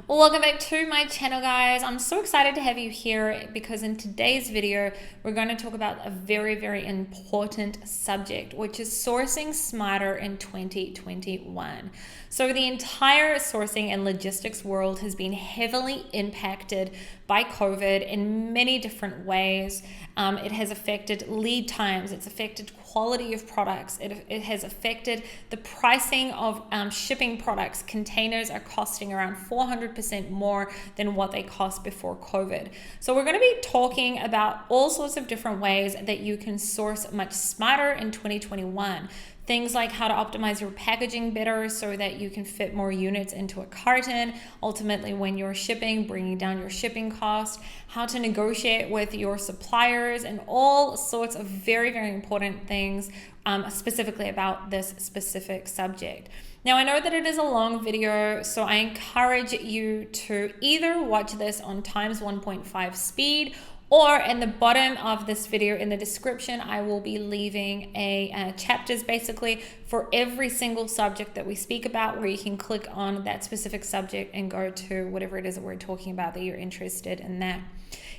Welcome back to my channel, guys. I'm so excited to have you here because in today's video we're going to talk about a very important subject, which is sourcing smarter in 2021. So the entire sourcing and logistics world has been heavily impacted by COVID in many different ways. It has affected lead times, it's affected quality of products, it has affected the pricing of shipping products. Containers are costing around 400% more than what they cost before COVID. So we're going to be talking about all sorts of different ways that you can source much smarter in 2021. Things like how to optimize your packaging better so that you can fit more units into a carton. Ultimately, when you're shipping, bringing down your shipping cost, how to negotiate with your suppliers, and all sorts of very important things specifically about this specific subject. Now, I know that it is a long video, so I encourage you to either watch this on times 1.5 speed, or in the bottom of this video in the description, I will be leaving chapters basically for every single subject that we speak about, where you can click on that specific subject and go to whatever it is that we're talking about that you're interested in that.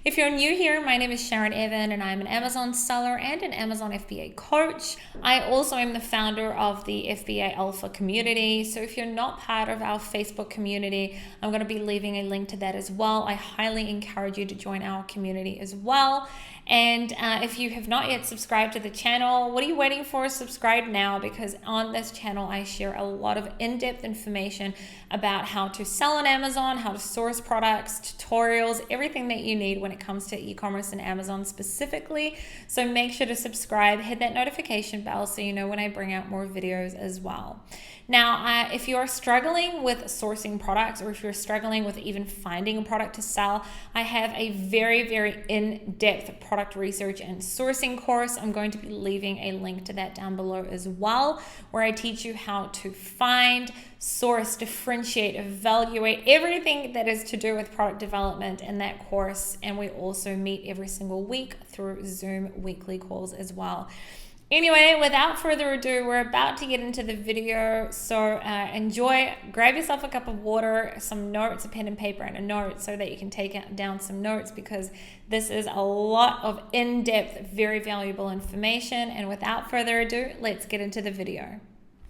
If you're new here, my name is 𝗕𝗢𝗄𝗏 and I'm an Amazon seller and an Amazon FBA coach. I also am the founder of the FBA Alpha community. So if you're not part of our Facebook community, I'm going to be leaving a link to that as well. I highly encourage you to join our community as well. And if you have not yet subscribed to the channel, what are you waiting for? Subscribe now, because on this channel I share a lot of in-depth information about how to sell on Amazon, how to source products, tutorials, everything that you need when it comes to e-commerce and Amazon specifically. So make sure to subscribe, hit that notification bell so you know when I bring out more videos as well. Now, if you're struggling with sourcing products, or if you're struggling with even finding a product to sell, I have a very in-depth product research and sourcing course. I'm going to be leaving a link to that down below as well, where I teach you how to find, source, differentiate, evaluate, everything that is to do with product development in that course. And we also meet every single week through Zoom weekly calls as well. Anyway, without further ado, we're about to get into the video. So enjoy, grab yourself a cup of water, some notes, a pen and paper and a note, so that you can take down some notes, because this is a lot of in-depth, very valuable information. And without further ado, let's get into the video.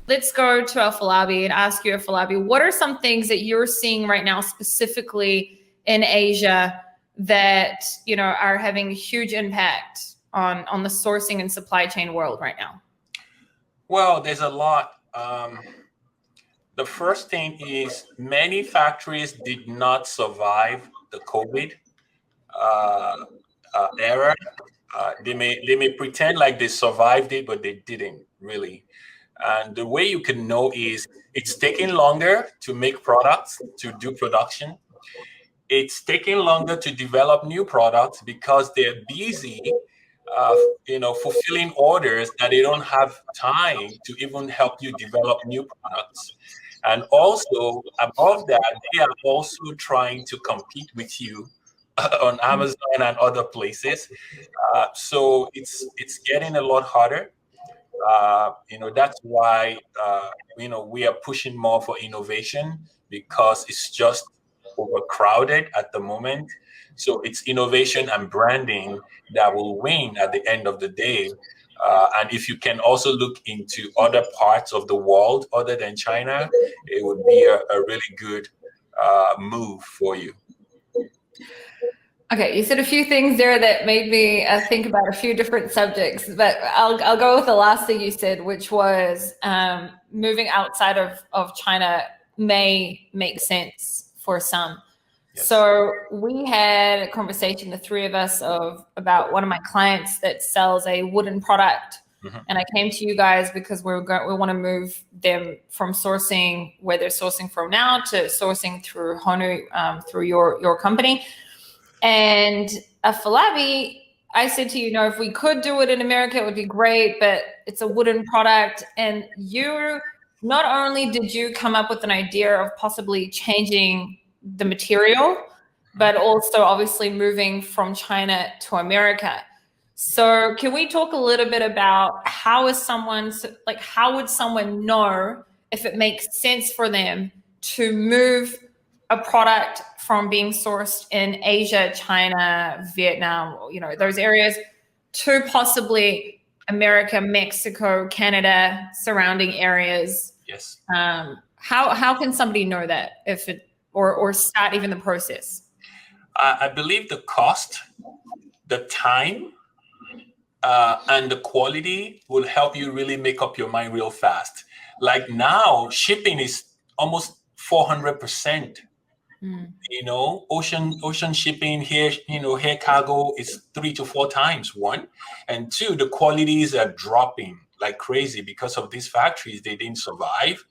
Let's go to Afolabi and ask you, Afolabi, what are some things that you're seeing right now, specifically in Asia, that are having a huge impact on the sourcing and supply chain world right now? Well, there's a lot. The first thing is many factories did not survive the COVID era. They may pretend like they survived it, but they didn't really. And the way you can know is it's taking longer to make products, to do production. It's taking longer to develop new products because they're busy fulfilling orders that they don't have time to even help you develop new products. And also, above that, they are also trying to compete with you on Amazon and other places. So it's getting a lot harder. That's why we are pushing more for innovation, because it's just overcrowded at the moment. So it's innovation and branding that will win at the end of the day. And if you can also look into other parts of the world other than China, it would be a really good move for you. Okay, you said a few things there that made me think about a few different subjects, but I'll go with the last thing you said, which was moving outside of China may make sense for some. Yes. So we had a conversation, the three of us, about one of my clients that sells a wooden product. Mm-hmm. And I came to you guys because we want to move them from sourcing where they're sourcing from now to sourcing through Honu, through your company. And Afolabi, I said to you, if we could do it in America, it would be great, but it's a wooden product. And you, not only did you come up with an idea of possibly changing the material, but also obviously moving from China to America. So can we talk a little bit about how would someone know if it makes sense for them to move a product from being sourced in Asia, China, Vietnam, you know, those areas, to possibly America, Mexico, Canada, surrounding areas. Yes. How can somebody know that if it or start even the process? I believe the cost, the time, and the quality will help you really make up your mind real fast. Like now, shipping is almost 400%. You know, ocean shipping here, you know, air cargo is 3 to 4 times, one. And two, the qualities are dropping like crazy because of these factories. They didn't survive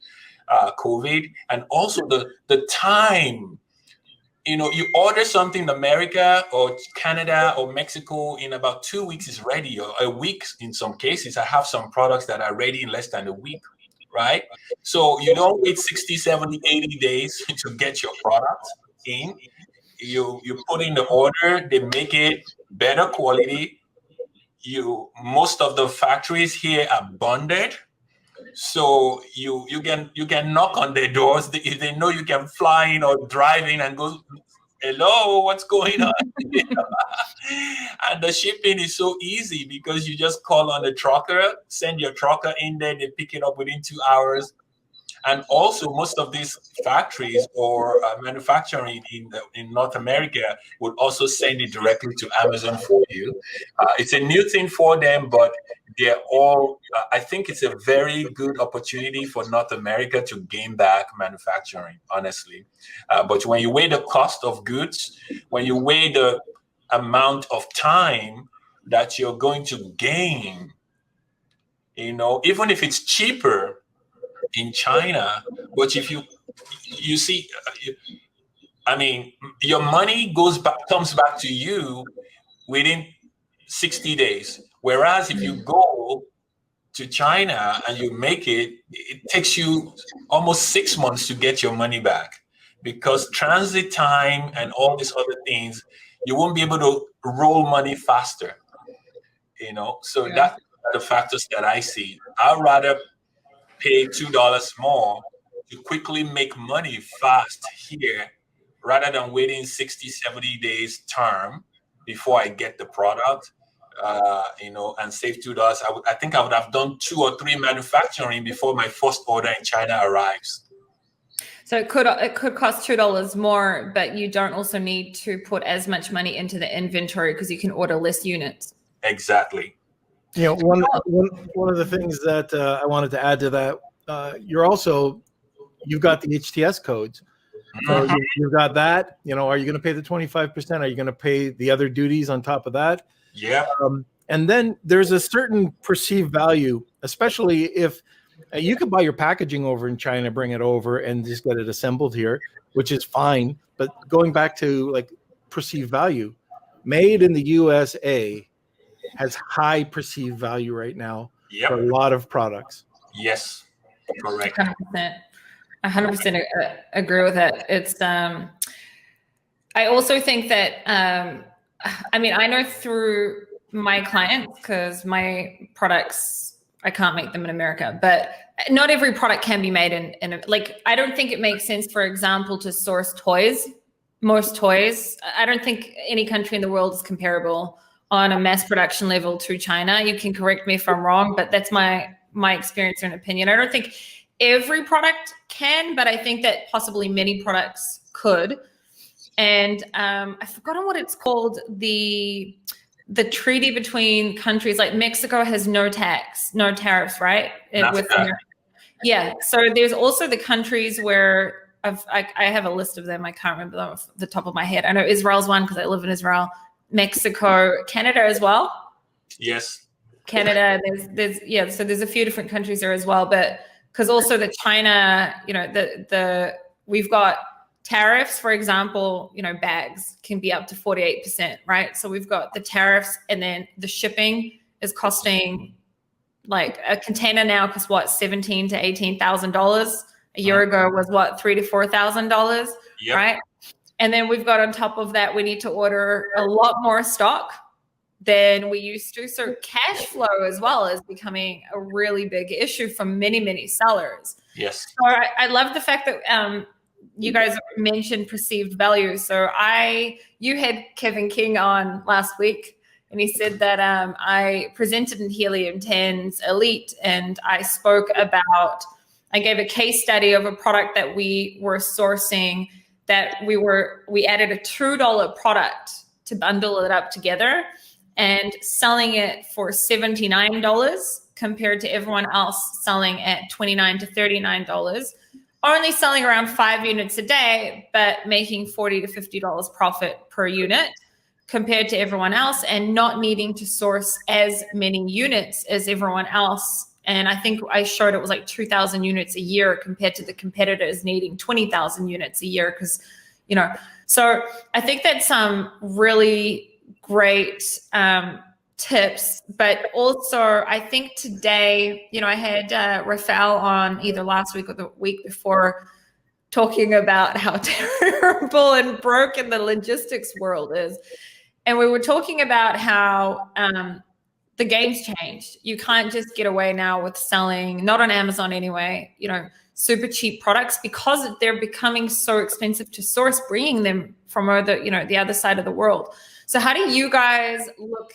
COVID. And also the time, you know, you order something in America or Canada or Mexico, in about 2 weeks is ready, or a week in some cases. I have some products that are ready in less than a week, right? So you don't wait 60, 70, 80 days to get your product in. You put in the order, they make it better quality. Most of the factories here are bonded. So you can knock on their doors. If they know you can fly in or drive in and go, hello, what's going on? And the shipping is so easy because you just call on the trucker, send your trucker in there, they pick it up within 2 hours. And also, most of these factories or manufacturing in North America would also send it directly to Amazon for you. It's a new thing for them, but they're all, I think it's a very good opportunity for North America to gain back manufacturing, honestly. But when you weigh the cost of goods, when you weigh the amount of time that you're going to gain, you know, even if it's cheaper in China, but if you see, I mean, your money comes back to you within 60 days. Whereas if you go to China and you make it, it takes you almost 6 months to get your money back, because transit time and all these other things, you won't be able to roll money faster, you know? So that's the factors that I see. I'd rather pay $2 more to quickly make money fast here rather than waiting 60, 70 days term before I get the product, you know, and save $2. I think I would have done 2 or 3 manufacturing before my first order in China arrives. So it could cost $2 more, but you don't also need to put as much money into the inventory because you can order less units. Exactly. You know, one of the things that I wanted to add to that, you've got the HTS codes. So you've got that. You know, are you going to pay the 25%? Are you going to pay the other duties on top of that? Yeah. And then there's a certain perceived value, especially if you could buy your packaging over in China, bring it over, and just get it assembled here, which is fine. But going back to like perceived value, made in the USA has high perceived value right now for a lot of products. Yes, correct. 100% agree with that. It's I also think that I mean, I know through my clients, because my products, I can't make them in America, but not every product can be made in like, I don't think it makes sense, for example, to source toys. Most toys, I don't think any country in the world is comparable on a mass production level to China. You can correct me if I'm wrong, but that's my experience and opinion. I don't think every product can, but I think that possibly many products could. And I've forgotten what it's called, the treaty between countries. Like Mexico has no tariffs, right? Yeah. So there's also the countries where I have a list of them. I can't remember them off the top of my head. I know Israel's one because I live in Israel. Mexico, Canada as well. Yes. Canada, so there's a few different countries there as well, but because also the China, you know, we've got tariffs, for example, you know, bags can be up to 48%, right? So we've got the tariffs, and then the shipping is costing, like a container now costs what, $17,000 to $18,000. A year ago was what, $3,000 to $4,000, right? And then we've got on top of that, we need to order a lot more stock than we used to. So cash flow as well is becoming a really big issue for many, many sellers. Yes. So I love the fact that you guys mentioned perceived value. So you had Kevin King on last week, and he said that I presented in 𝗕𝗢𝗄𝗋's Elite, and I gave a case study of a product that we were sourcing, that we added a $2 product to bundle it up together and selling it for $79 compared to everyone else selling at $29 to $39, only selling around 5 units a day, but making $40 to $50 profit per unit compared to everyone else, and not needing to source as many units as everyone else. And I think I showed it was like 2,000 units a year compared to the competitors needing 20,000 units a year. Because, so I think that's some really great tips. But also, I think today, I had Rafael on either last week or the week before, talking about how terrible and broken the logistics world is. And we were talking about how the game's changed. You can't just get away now with selling, not on Amazon anyway, super cheap products, because they're becoming so expensive to source, bringing them from the other side of the world. So how do you guys look?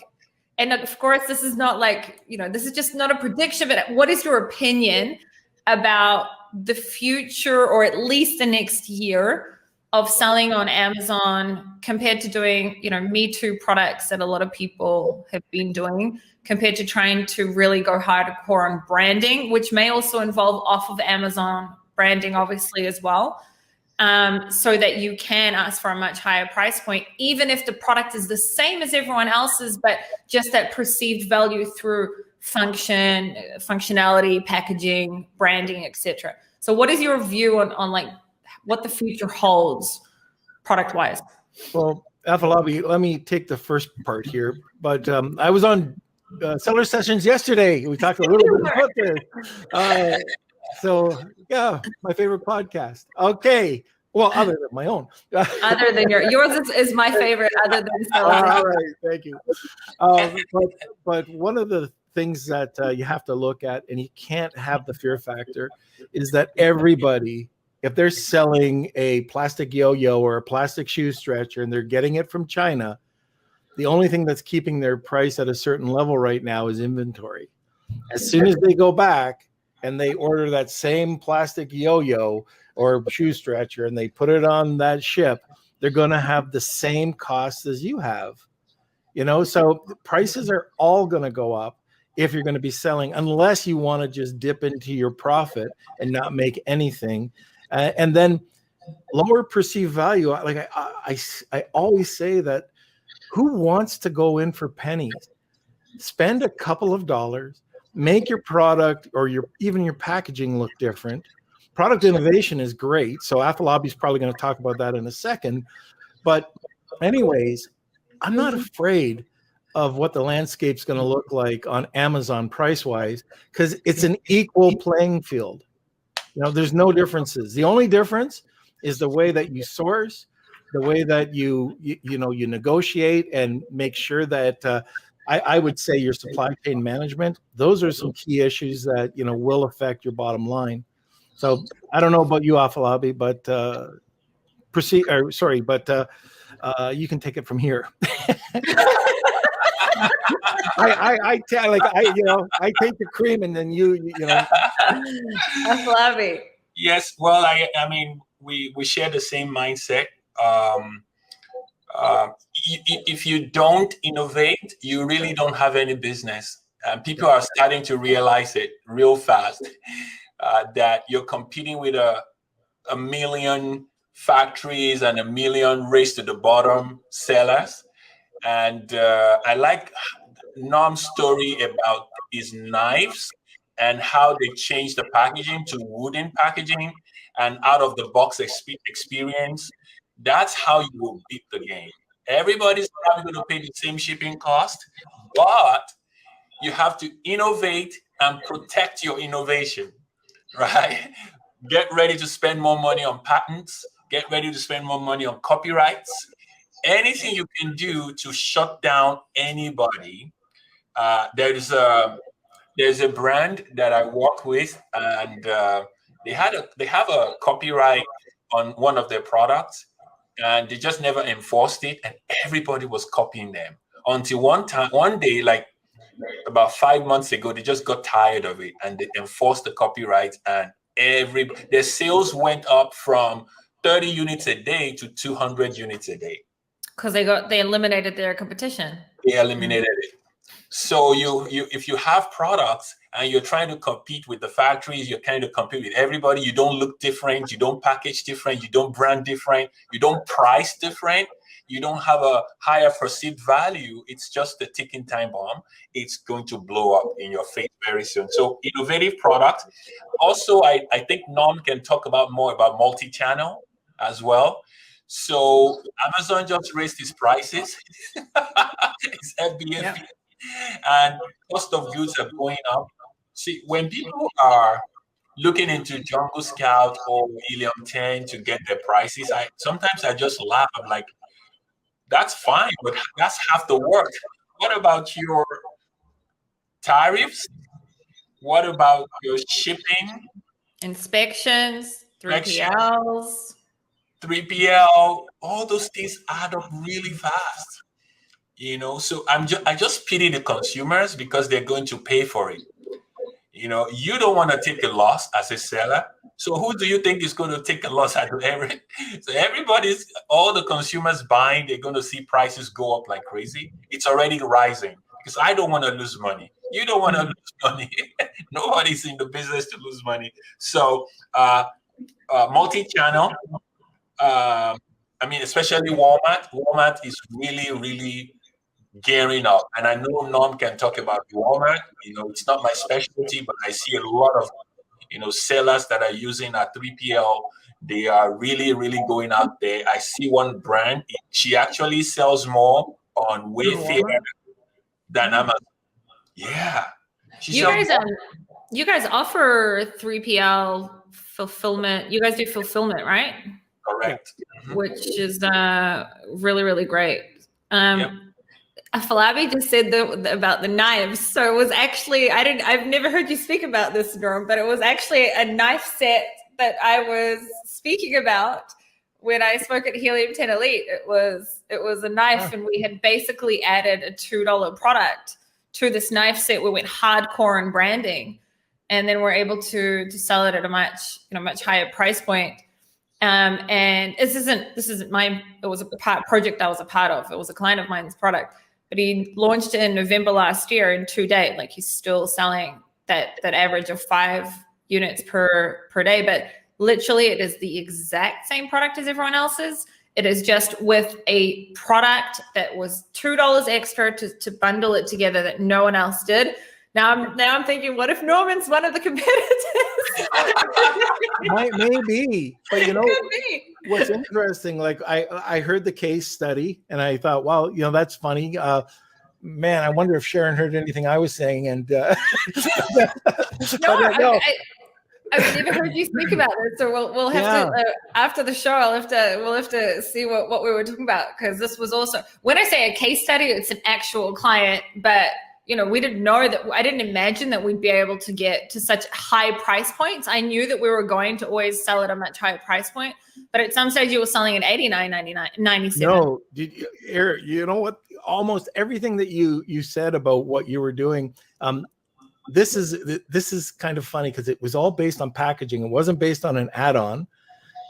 And of course, this is not like, this is just not a prediction, but what is your opinion about the future, or at least the next year, of selling on Amazon compared to doing, Me Too products that a lot of people have been doing, compared to trying to really go hardcore on branding, which may also involve off of Amazon branding, obviously, as well, so that you can ask for a much higher price point, even if the product is the same as everyone else's, but just that perceived value through functionality, packaging, branding, etc. So what is your view on like what the future holds product-wise? Well, Afolabi, let me take the first part here. But I was on Seller Sessions yesterday. We talked a little bit about this. So, yeah, my favorite podcast. Okay. Well, other than my own. Other than yours is my favorite, other than Seller Sessions. All right, thank you. But one of the things that you have to look at, and you can't have the fear factor, is that everybody, if they're selling a plastic yo-yo or a plastic shoe stretcher and they're getting it from China, the only thing that's keeping their price at a certain level right now is inventory. As soon as they go back and they order that same plastic yo-yo or shoe stretcher and they put it on that ship, they're going to have the same costs as you have. So the prices are all going to go up if you're going to be selling, unless you want to just dip into your profit and not make anything. And then lower perceived value. Like I always say that, who wants to go in for pennies? Spend a couple of dollars, make your product or even your packaging look different. Product innovation is great. So Afolabi is probably going to talk about that in a second. But anyways, I'm not afraid of what the landscape's going to look like on Amazon price-wise, because it's an equal playing field. There's no differences. The only difference is the way that you source, the way that you negotiate and make sure that I would say your supply chain management. Those are some key issues that will affect your bottom line. So I don't know about you, Afolabi, but you can take it from here. I take the cream and then you Afolabi. Yes, well, I mean, we share the same mindset. If you don't innovate, you really don't have any business. And people are starting to realize it real fast, that you're competing with a million factories and a million race to the bottom sellers. And I like Norm's story about his knives and how they changed the packaging to wooden packaging and out of the box experience. That's how you will beat the game. Everybody's probably going to pay the same shipping cost, but you have to innovate and protect your innovation, right? Get ready to spend more money on patents. Get ready to spend more money on copyrights. Anything you can do to shut down anybody. There's a brand that I work with, and they have a copyright on one of their products, and they just never enforced it, and everybody was copying them until one day, like about 5 months ago, they just got tired of it and they enforced the copyright, and their sales went up from 30 units a day to 200 units a day. Because they eliminated their competition. They eliminated it. So if you have products and you're trying to compete with the factories, you're trying to compete with everybody, you don't look different, you don't package different, you don't brand different, you don't price different, you don't have a higher perceived value, it's just a ticking time bomb. It's going to blow up in your face very soon. So innovative product. Also, I think Norm can talk more about multi-channel as well. So Amazon just raised its prices. It's FBA. Yeah. And cost of goods are going up. See, when people are looking into Jungle Scout or Helium 10 to get their prices, sometimes I just laugh. I'm like, that's fine, but that's half the work. What about your tariffs? What about your shipping? Inspections, 3PLs. 3PL, all those things add up really fast. You know, so I just pity the consumers because they're going to pay for it. You know, you don't want to take a loss as a seller. So who do you think is going to take a loss at every? So all the consumers buying, they're going to see prices go up like crazy. It's already rising because I don't want to lose money. You don't want to lose money. Nobody's in the business to lose money. So multi-channel, I mean, especially Walmart. Walmart is really, really gearing up. And I know Norm can talk about Walmart. You know, it's not my specialty, but I see a lot of, sellers that are using a 3PL. They are really, really going out there. I see one brand. She actually sells more on Wayfair than Amazon. Yeah. You guys offer 3PL fulfillment. You guys do fulfillment, right? Correct. Which is really, really great. Afolabi just said about the knives. So it was actually, I've never heard you speak about this, Norm, but it was actually a knife set that I was speaking about when I spoke at Helium 10 Elite. It was a knife, and we had basically added a $2 product to this knife set. We went hardcore in branding, and then we're able to sell it at a much higher price point. And this isn't mine. It was a project I was a part of. It was a client of mine's product, but he launched it in November last year, and to date, like, he's still selling that average of 5 units per day. But literally, it is the exact same product as everyone else's. It is just with a product that was $2 extra to bundle it together that no one else did. Now I'm thinking, what if Norman's one of the competitors? Maybe, but what's interesting? Like I heard the case study and I thought, well, that's funny. Man, I wonder if Sharon heard anything I was saying. And I've never heard you speak about this, so we'll have to after the show. We'll have to see what we were talking about, because this was also, when I say a case study, it's an actual client, but we didn't know that. I didn't imagine that we'd be able to get to such high price points. I knew that we were going to always sell at a much higher price point, but at some stage you were selling at $89.99, $97. No, Eric, you know what? Almost everything that you said about what you were doing. This is kind of funny because it was all based on packaging. It wasn't based on an add-on.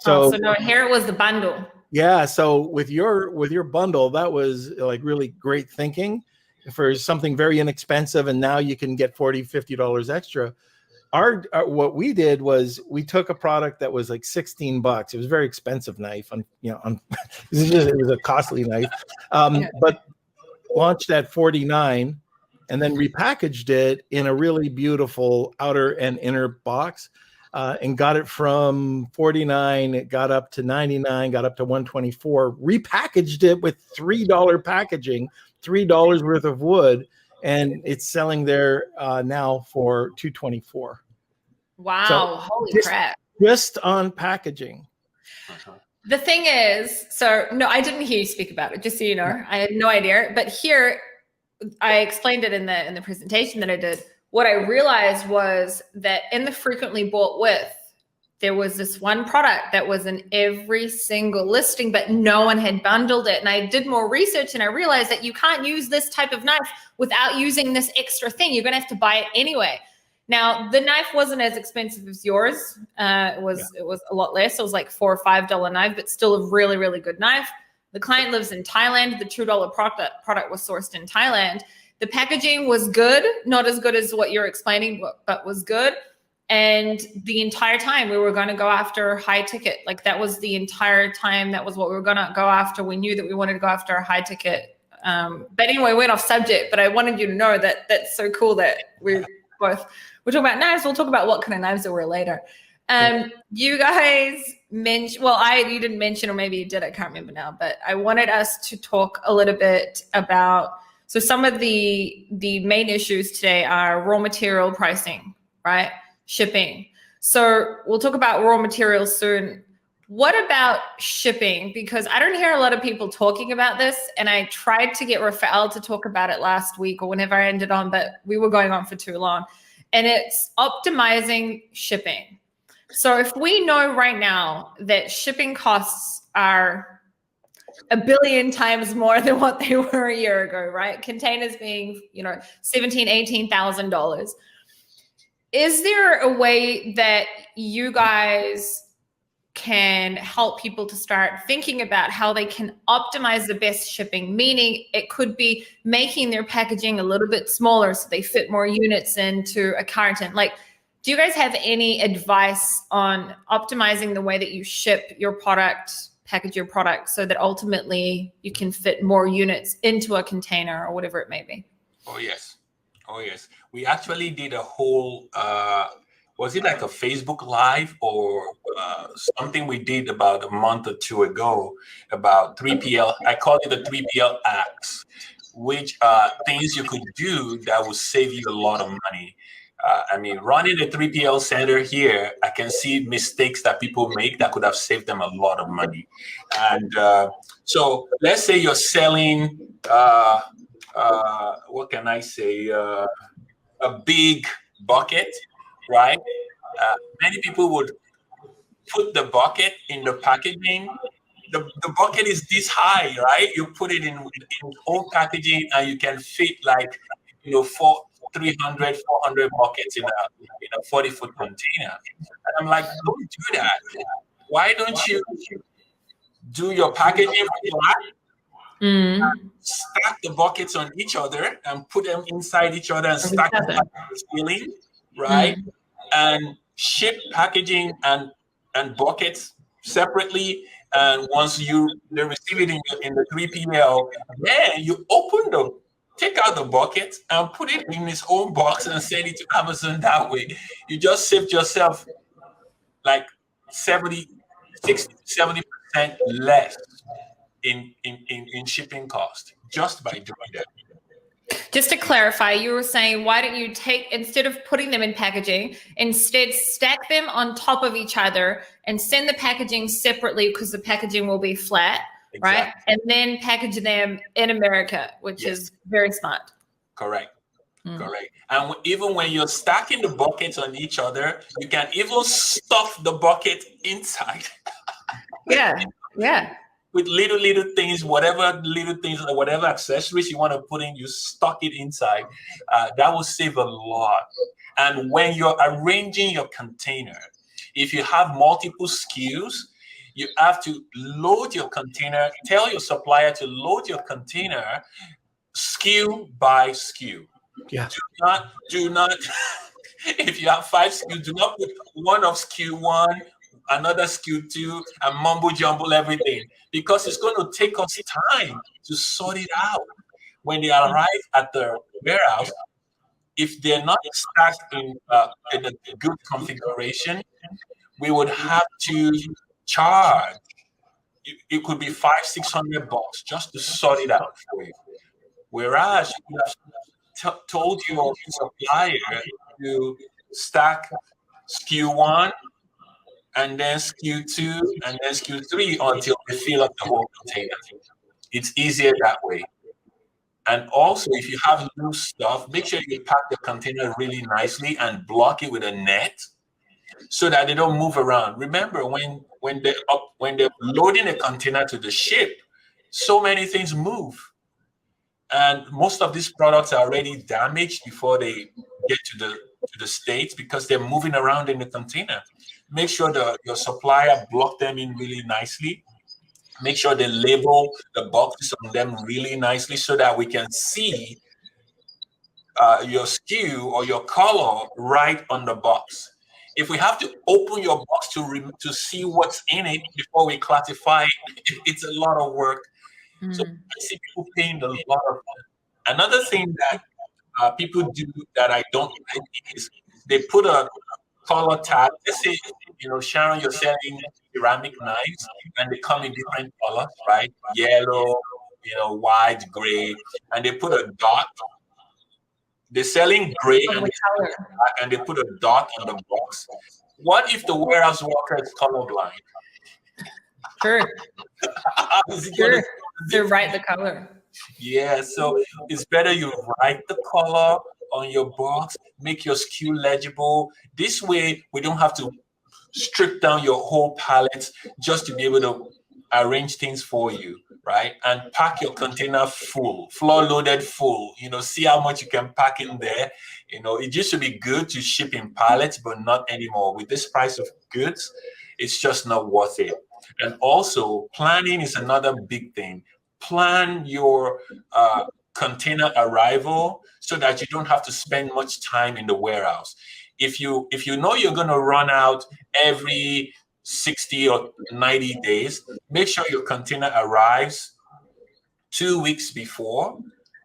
So no, here it was the bundle. Yeah. So with your bundle, that was like really great thinking for something very inexpensive. And now you can get $40, $50 extra. Our what we did was we took a product that was like $16. It was a very expensive knife. It was a costly knife, but launched at $49. And then repackaged it in a really beautiful outer and inner box, and got it from $49. It got up to $99, got up to $124. Repackaged it with $3 packaging, $3 worth of wood, and it's selling there now for $224. Wow! So holy crap! Just on packaging. The thing is, no, I didn't hear you speak about it. Just so you know, I had no idea. But here, I explained it in the presentation that I did. What I realized was that in the frequently bought with there was this one product that was in every single listing, but no one had bundled it. And I did more research and I realized that you can't use this type of knife without using this extra thing. You're going to have to buy it anyway. Now, the knife wasn't as expensive as yours. It was a lot less. It was like $4 or $5 knife, but still a really, really good knife. The client lives in Thailand. The $2 product was sourced in Thailand. The packaging was good, not as good as what you're explaining, but was good. And the entire time we were going to go after high ticket. Like that was the entire time. That was what we were going to go after. We knew that we wanted to go after a high ticket. But anyway, we went off subject, but I wanted you to know that that's so cool that we're talking about knives. We'll talk about what kind of knives there were later. You guys mentioned, you didn't mention, or maybe you did, I can't remember now, but I wanted us to talk a little bit about, so some of the main issues today are raw material pricing, right? Shipping. So we'll talk about raw materials soon. What about shipping? Because I don't hear a lot of people talking about this, and I tried to get Rafael to talk about it last week or whenever I ended on, but we were going on for too long. And it's optimizing shipping. So if we know right now that shipping costs are 1 billion times more than what they were a year ago, right? Containers being, $17,000, $18,000. Is there a way that you guys can help people to start thinking about how they can optimize the best shipping? Meaning it could be making their packaging a little bit smaller so they fit more units into a carton. Like, do you guys have any advice on optimizing the way that you ship your product, package your product, so that ultimately you can fit more units into a container or whatever it may be? Oh, yes. We actually did a whole, was it like a Facebook Live or something we did about a month or two ago about 3PL. I call it the 3PL acts, which are things you could do that will save you a lot of money. Running a 3PL center here, I can see mistakes that people make that could have saved them a lot of money. And so let's say you're selling, what can I say, a big bucket, right? Many people would put the bucket in the packaging. The bucket is this high, right? You put it in old packaging and you can fit like, 300, 400 buckets in a 40-foot container. And I'm like, don't do that. Why don't you do your packaging flat? Stack the buckets on each other and put them inside each other and stack them like a ceiling, right? And ship packaging and buckets separately. And once they receive it in the 3PL, then you take out the bucket and put it in its own box and send it to Amazon that way. You just saved yourself like 60, 70% less in shipping cost just by doing that. Just to clarify, you were saying, why don't you instead of putting them in packaging, instead stack them on top of each other and send the packaging separately because the packaging will be flat, exactly. Right? And then package them in America, which is very smart. Correct. Correct. And even when you're stacking the buckets on each other, you can even stuff the bucket inside. Yeah. With little things, whatever accessories you want to put in, you stock it inside. That will save a lot. And when you're arranging your container, if you have multiple SKUs, you have to load your container. Tell your supplier to load your container SKU by SKU. Yeah. Do not. If you have 5 SKUs, do not put one of SKU 1, another SKU 2, and mumble jumble everything, because it's going to take us time to sort it out. When they arrive at the warehouse, if they're not stacked in a good configuration, we would have to charge. It could be $500-600 just to sort it out for you. Whereas you have told your supplier to stack SKU 1 and then SKU 2 and then SKU 3 until they fill up the whole container. It's easier that way. And also, if you have loose stuff, make sure you pack the container really nicely and block it with a net. so that they don't move around. Remember, when they're loading a container to the ship, so many things move. And most of these products are already damaged before they get to the States because they're moving around in the container. Make sure your supplier block them in really nicely. Make sure they label the boxes on them really nicely so that we can see your SKU or your color right on the box. If we have to open your box to see what's in it before we classify it, it's a lot of work. So I see people paying a lot of money. Another thing that people do that I don't like is they put a color tag. Let's say, Sharon, you're selling ceramic knives and they come in different colors, right? Yellow, white, gray, and they put a dot. They're selling gray and they put a dot on the box. What if the warehouse worker is colorblind? Sure. Sure. To write the color. Yeah, so it's better you write the color on your box, make your SKU legible. This way, we don't have to strip down your whole pallet just to be able to arrange things for you, right? And pack your container full, floor loaded full. See how much you can pack in there. It used to be good to ship in pallets, but not anymore. With this price of goods, it's just not worth it. And also, planning is another big thing. Plan your container arrival so that you don't have to spend much time in the warehouse. If you know you're going to run out every 60 or 90 days, make sure your container arrives 2 weeks before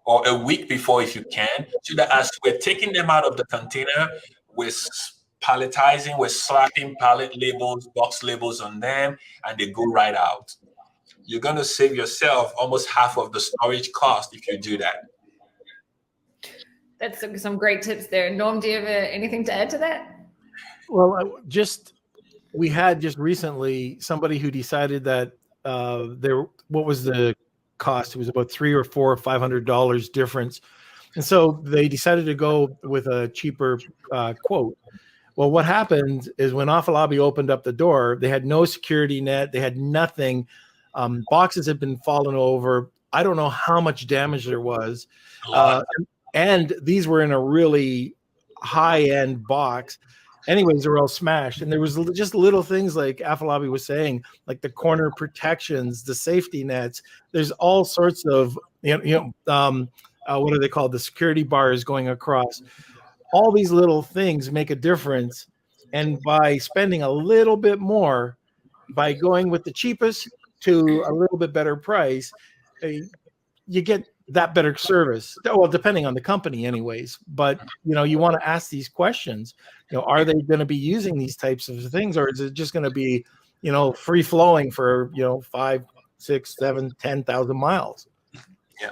or a week before if you can, so that as we're taking them out of the container, we're palletizing, we're slapping pallet labels, box labels on them, and they go right out. You're going to save yourself almost half of the storage cost if you do that. That's some great tips there. Norm, do you have anything to add to that? Well, we had just recently somebody who decided that what was the cost? It was about $300 or $500 difference. And so they decided to go with a cheaper quote. Well, what happened is when Afolabi opened up the door, they had no security net. They had nothing. Boxes had been fallen over. I don't know how much damage there was. And these were in a really high-end box. Anyways, they were all smashed. And there was just little things like Afolabi was saying, like the corner protections, the safety nets. There's all sorts of, what are they called? The security bars going across. All these little things make a difference. And by spending a little bit more, by going with the cheapest to a little bit better price, you get that better service. Well, depending on the company anyways, but you want to ask these questions. Are they going to be using these types of things, or is it just going to be, free flowing for, 5, 6, 7, 10,000 miles? Yeah.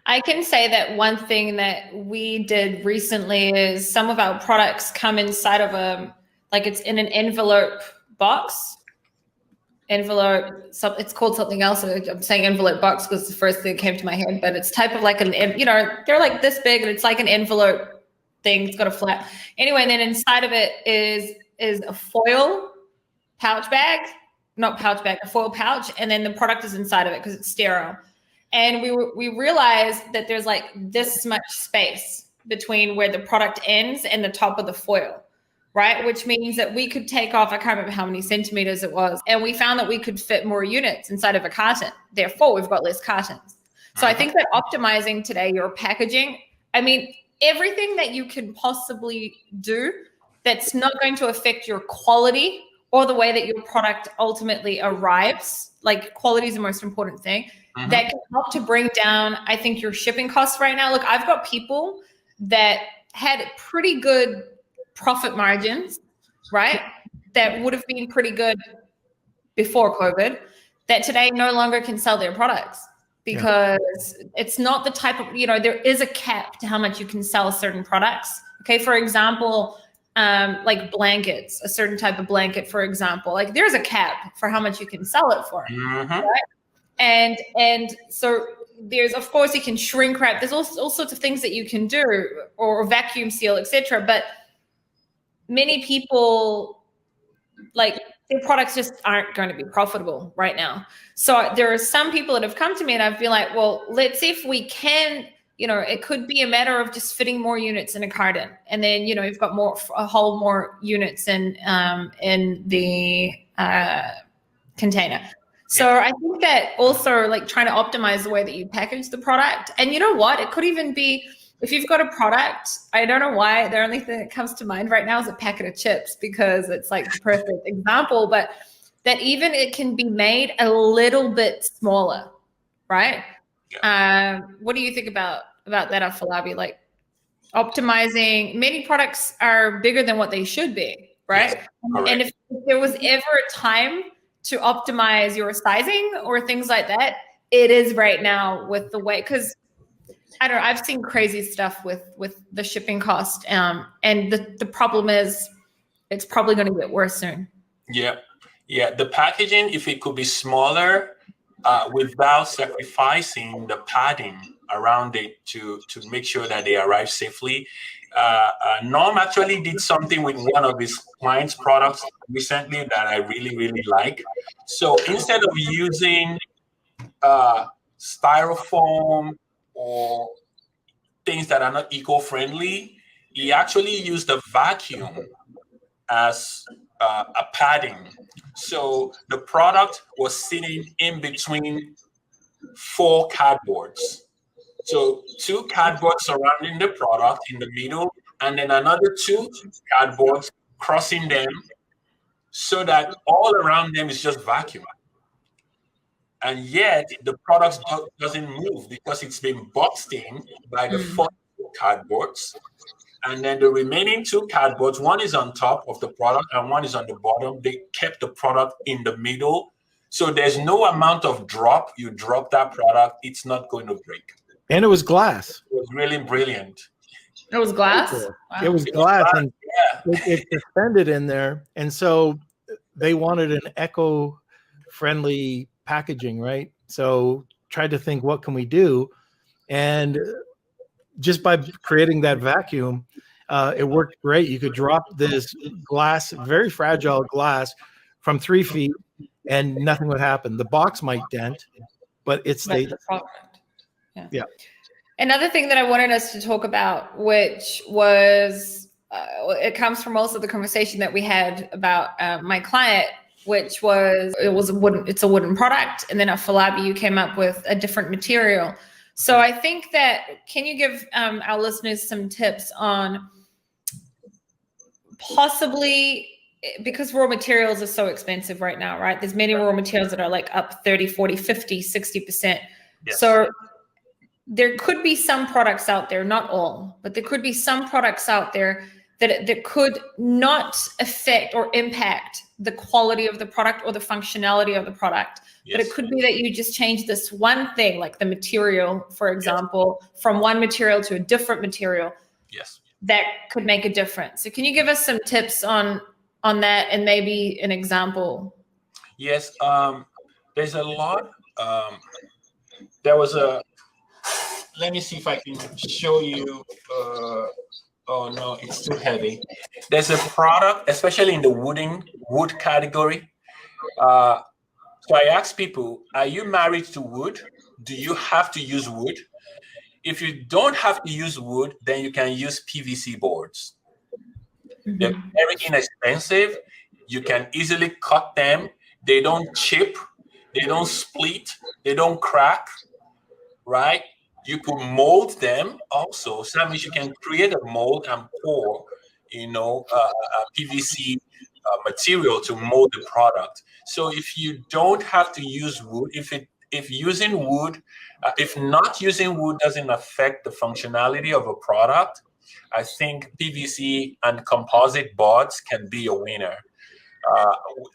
I can say that one thing that we did recently is some of our products come inside of it's in an envelope box. It's called something else. I'm saying envelope box because it's the first thing that came to my head, but it's type of like they're like this big and it's like an envelope thing. It's got a flat. Anyway, and then inside of it is a foil pouch bag, a foil pouch. And then the product is inside of it because it's sterile. And we realized that there's like this much space between where the product ends and the top of the foil. Right, which means that we could take off, I can't remember how many centimeters it was, and we found that we could fit more units inside of a carton. Therefore, we've got less cartons. So I think that optimizing today your packaging, everything that you can possibly do that's not going to affect your quality or the way that your product ultimately arrives, like quality is the most important thing, that can help to bring down, I think, your shipping costs right now. Look, I've got people that had pretty good profit margins, right? That would have been pretty good before COVID, that today no longer can sell their products because it's not the type of, there is a cap to how much you can sell certain products. Okay. For example, like blankets, a certain type of blanket, for example, like there's a cap for how much you can sell it for. Right? And so there's, of course, you can shrink wrap. There's all sorts of things that you can do, or vacuum seal, etc. But many people like their products just aren't going to be profitable right now. So there are some people that have come to me and I've been like, well, let's see if we can, it could be a matter of just fitting more units in a carton. And then, you've got a whole more units in the container. So I think that also like trying to optimize the way that you package the product. And you know what? It could even be, if you've got a product, I don't know why, the only thing that comes to mind right now is a packet of chips, because it's like the perfect example, but that even it can be made a little bit smaller, right? What do you think about that, Afolabi? Like optimizing, many products are bigger than what they should be, right? Yes, and if there was ever a time to optimize your sizing or things like that, it is right now with the way, because I don't know, I've seen crazy stuff with the shipping cost. And the problem is it's probably going to get worse soon. Yeah. The packaging, if it could be smaller without sacrificing the padding around it to make sure that they arrive safely. Norm actually did something with one of his clients' products recently that I really, really like. So instead of using styrofoam or things that are not eco-friendly, he actually used a vacuum as a padding. So the product was sitting in between 4 cardboards. So 2 cardboards surrounding the product in the middle, and then another 2 cardboards crossing them, so that all around them is just vacuum. And yet the product doesn't move because it's been boxed in by the 4 cardboards. And then the remaining 2 cardboards, one is on top of the product and one is on the bottom. They kept the product in the middle. So there's no amount of drop. You drop that product, it's not going to break. And it was glass. It was really brilliant. It was glass? Wow. It was glass, and it suspended in there. And so they wanted an eco-friendly packaging, right? So tried to think, what can we do? And just by creating that vacuum, it worked great. You could drop this glass, very fragile glass, from 3 feet and nothing would happen. The box might dent, but it stayed. Yeah. Another thing that I wanted us to talk about, which was, it comes from also the conversation that we had about my client, which was, it's a wooden product. And then Afolabi, you came up with a different material. So I think that, can you give our listeners some tips on possibly, because raw materials are so expensive right now, right? There's many raw materials that are like up 30, 40, 50, 60%. Yes. So there could be some products out there, not all, but there could be some products out there that could not affect or impact the quality of the product or the functionality of the product. Yes. But it could be that you just change this one thing, like the material, for example, from one material to a different material. Yes. That could make a difference. So can you give us some tips on that and maybe an example? Yes. There's a lot. There was let me see if I can show you. Oh no, it's too heavy. There's a product, especially in the wood category. So I ask people, are you married to wood? Do you have to use wood? If you don't have to use wood, then you can use PVC boards. Mm-hmm. They're very inexpensive. You can easily cut them. They don't chip. They don't split. They don't crack, right? You could mold them also. So that means you can create a mold and pour, a PVC material to mold the product. So if you don't have to use wood, if using wood, if not using wood doesn't affect the functionality of a product, I think PVC and composite boards can be a winner.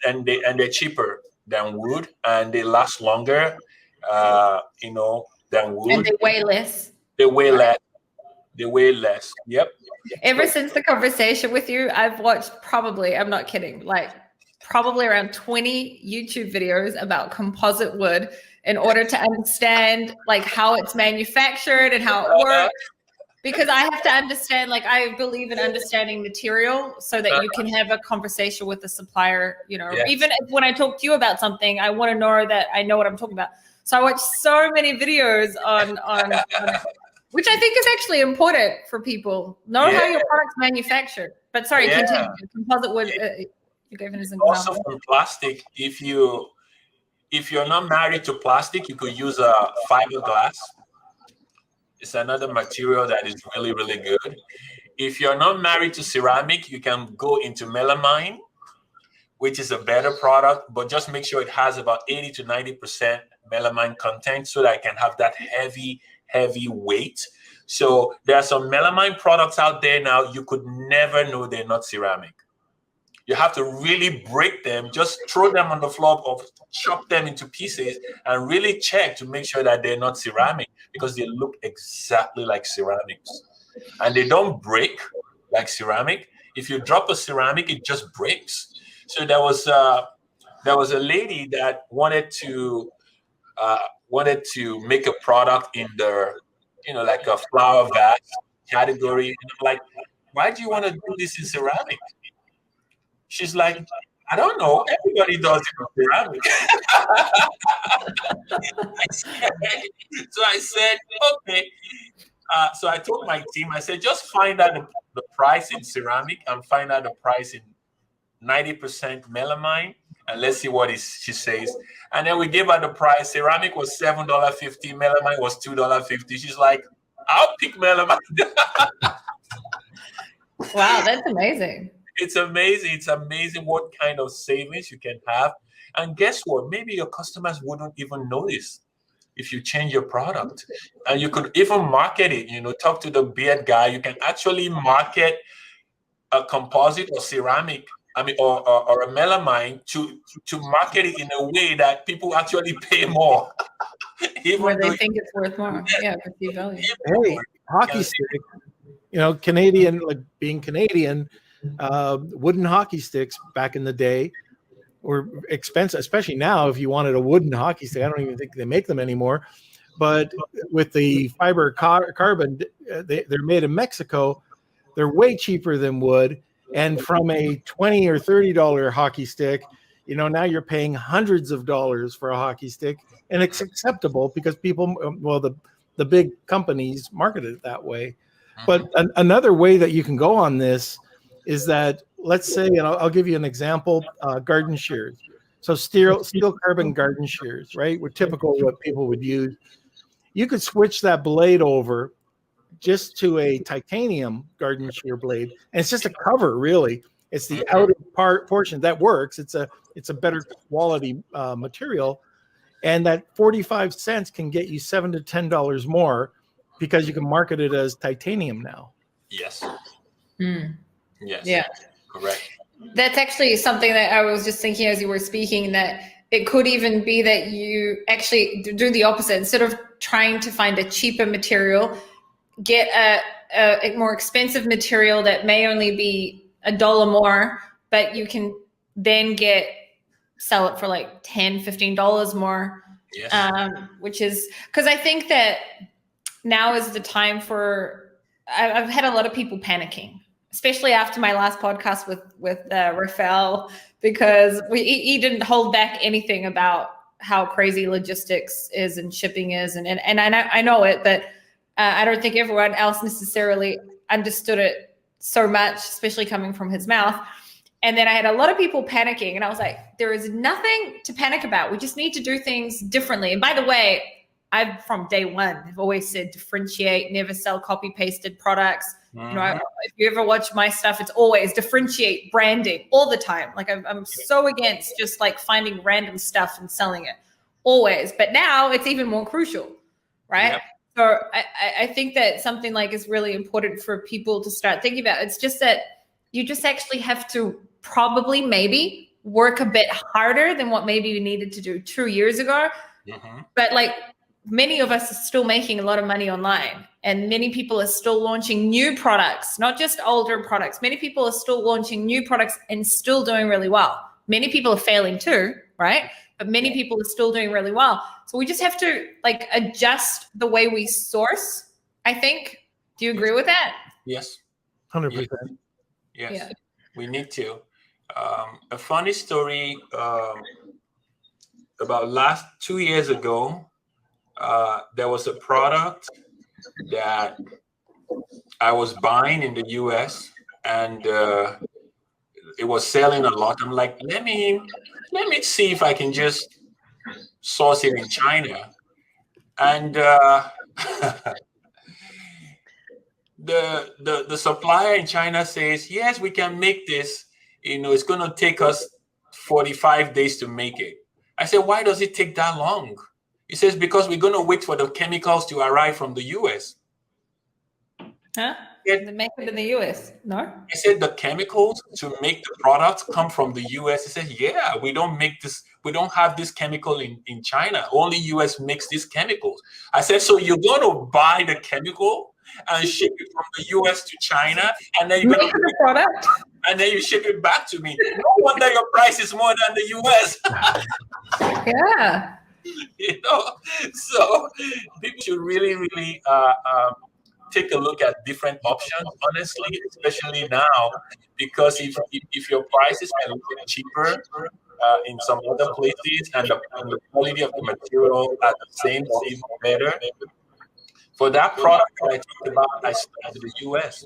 And they're cheaper than wood, and they last longer, than wood. And they weigh less. They weigh less. They weigh less. Yep. Ever since the conversation with you, I've watched probably, I'm not kidding, like probably around 20 YouTube videos about composite wood in order to understand like how it's manufactured and how it works. Because I have to understand, like, I believe in understanding material so that you can have a conversation with the supplier, you know, even when I talk to you about something, I want to know that I know what I'm talking about. So I watch so many videos on which I think is actually important for people. Know how your product's manufactured. But sorry, continue. Composite wood, you gave it as an example. Also from plastic, if you're not married to plastic, you could use a fiberglass. It's another material that is really, really good. If you're not married to ceramic, you can go into melamine, which is a better product, but just make sure it has about 80 to 90% melamine content so that it can have that heavy weight. So there are some melamine products out there now, you could never know they're not ceramic. You have to really break them, just throw them on the floor or chop them into pieces and really check to make sure that they're not ceramic, because they look exactly like ceramics. And they don't break like ceramic. If you drop a ceramic, it just breaks. So there was a lady that wanted to make a product in the, you know, like a flower vase category. And I'm like, why do you want to do this in ceramic? She's like, I don't know. Everybody does it in ceramic. So I said, okay. So I told my team, I said, just find out the price in ceramic and find out the price in 90% melamine, and let's see what she says. And then we gave her the price. Ceramic was $7.50. Melamine was $2.50. She's like, I'll pick melamine. Wow, that's amazing. It's amazing. It's amazing what kind of savings you can have. And guess what? Maybe your customers wouldn't even notice if you change your product. And you could even market it, you know, talk to the beard guy. You can actually market a composite or ceramic, or a melamine to market it in a way that people actually pay more. Where they think it's worth more. Yeah, perceived value. Hey, hockey stick, you know, Canadian, like being Canadian, wooden hockey sticks back in the day were expensive, especially now. If you wanted a wooden hockey stick, I don't even think they make them anymore. But with the fiber carbon, they're made in Mexico. They're way cheaper than wood. And from a $20 or $30 hockey stick, you know, now you're paying hundreds of dollars for a hockey stick, and it's acceptable because people, well, the big companies market it that way. But another way that you can go on this is that, let's say, and I'll give you an example, garden shears. So steel carbon garden shears, right? Were typical what people would use. You could switch that blade over just to a titanium garden shear blade, and it's just a cover, really. It's the outer portion that works. It's a better quality material, and that 45 cents can get you $7 to $10 more because you can market it as titanium now. Yes. Yes. Yeah. Correct. That's actually something that I was just thinking as you were speaking, that it could even be that you actually do the opposite. Instead of trying to find a cheaper material, get a more expensive material that may only be $1 more, but you can then sell it for like $10, $15 more. Yes. Which is, because I think that now is the time I've had a lot of people panicking, especially after my last podcast with Rafael, because he didn't hold back anything about how crazy logistics is and shipping is, and I know it, but I don't think everyone else necessarily understood it so much, especially coming from his mouth. And then I had a lot of people panicking, and I was like, there is nothing to panic about. We just need to do things differently. And by the way, I've from day one, I've always said differentiate, never sell copy pasted products. You know, if you ever watch my stuff, it's always differentiate, branding all the time. Like I'm so against just like finding random stuff and selling it always. But now it's even more crucial, right? Yep. So I think that something like is really important for people to start thinking about. It's just that you just actually have to probably maybe work a bit harder than what maybe you needed to do 2 years ago. But like many of us are still making a lot of money online, and many people are still launching new products, not just older products. Many people are still launching new products and still doing really well. Many people are failing too, right? But many people are still doing really well. So we just have to like adjust the way we source, I think, Do you agree with that? Yes. 100%. Yes. Yeah. We need to. A funny story, about 2 years ago, there was a product that I was buying in the US, and it was selling a lot. I'm like, let me see if I can just source it in China. And the supplier in China says, yes, we can make this. It's going to take us 45 days to make it. I said, why does it take that long? He says, because we're going to wait for the chemicals to arrive from the US. Huh? They make it in the US, no? I said, the chemicals to make the product come from the US. He said, yeah, we don't make this. We don't have this chemical in China. Only US makes these chemicals. I said, so you're going to buy the chemical and ship it from the US to China, and then you're going to make the product, and then you ship it back to me. No wonder your price is more than the US. Yeah. So people should really, really take a look at different options, honestly, especially now, because if your prices are a little bit cheaper in some other places, and the quality of the material at the same or even better, for that product that I talked about, I sent to the US.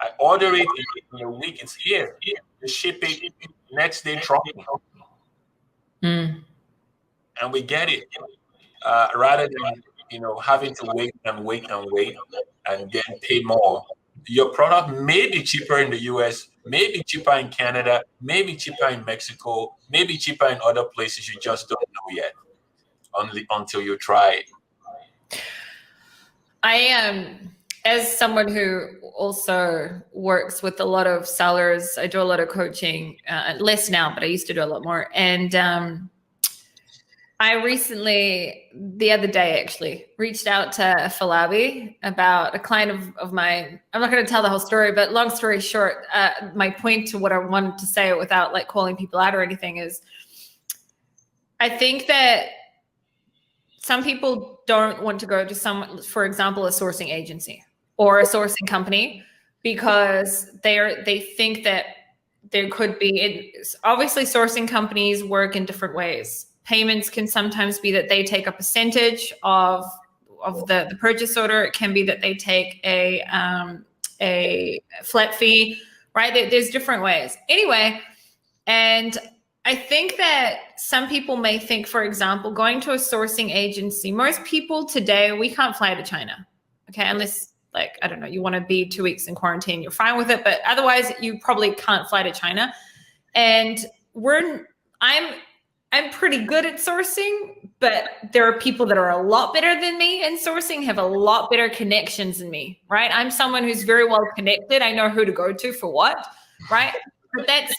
I order it in a week, it's here. You ship it next day, dropping. And we get it, rather than having to wait and then pay more. Your product may be cheaper in the US, may be cheaper in Canada, may be cheaper in Mexico, may be cheaper in other places. You just don't know yet, until you try it. As someone who also works with a lot of sellers, I do a lot of coaching, less now, but I used to do a lot more. And I recently, the other day actually, reached out to Afolabi about a client of mine. I'm not going to tell the whole story, but long story short, my point to what I wanted to say without like calling people out or anything is, I think that some people don't want to go to someone, for example, a sourcing agency or a sourcing company, because they think that there could be, obviously sourcing companies work in different ways. Payments can sometimes be that they take a percentage of the purchase order. It can be that they take a flat fee, right? There's different ways. Anyway, and I think that some people may think, for example, going to a sourcing agency, most people today, we can't fly to China, okay? Unless, like, I don't know, you want to be 2 weeks in quarantine, you're fine with it, but otherwise you probably can't fly to China. And I'm pretty good at sourcing, but there are people that are a lot better than me in sourcing, have a lot better connections than me, right? I'm someone who's very well connected. I know who to go to for what, right? But that's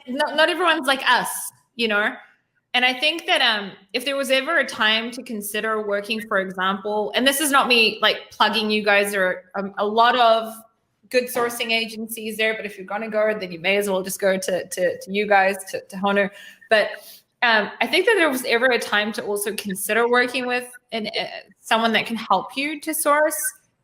not everyone's like us, And I think that if there was ever a time to consider working, for example, and this is not me like plugging you guys, there are a lot of good sourcing agencies there, but if you're going to go, then you may as well just go to you guys, to Honu. But I think that there was ever a time to also consider working with someone that can help you to source.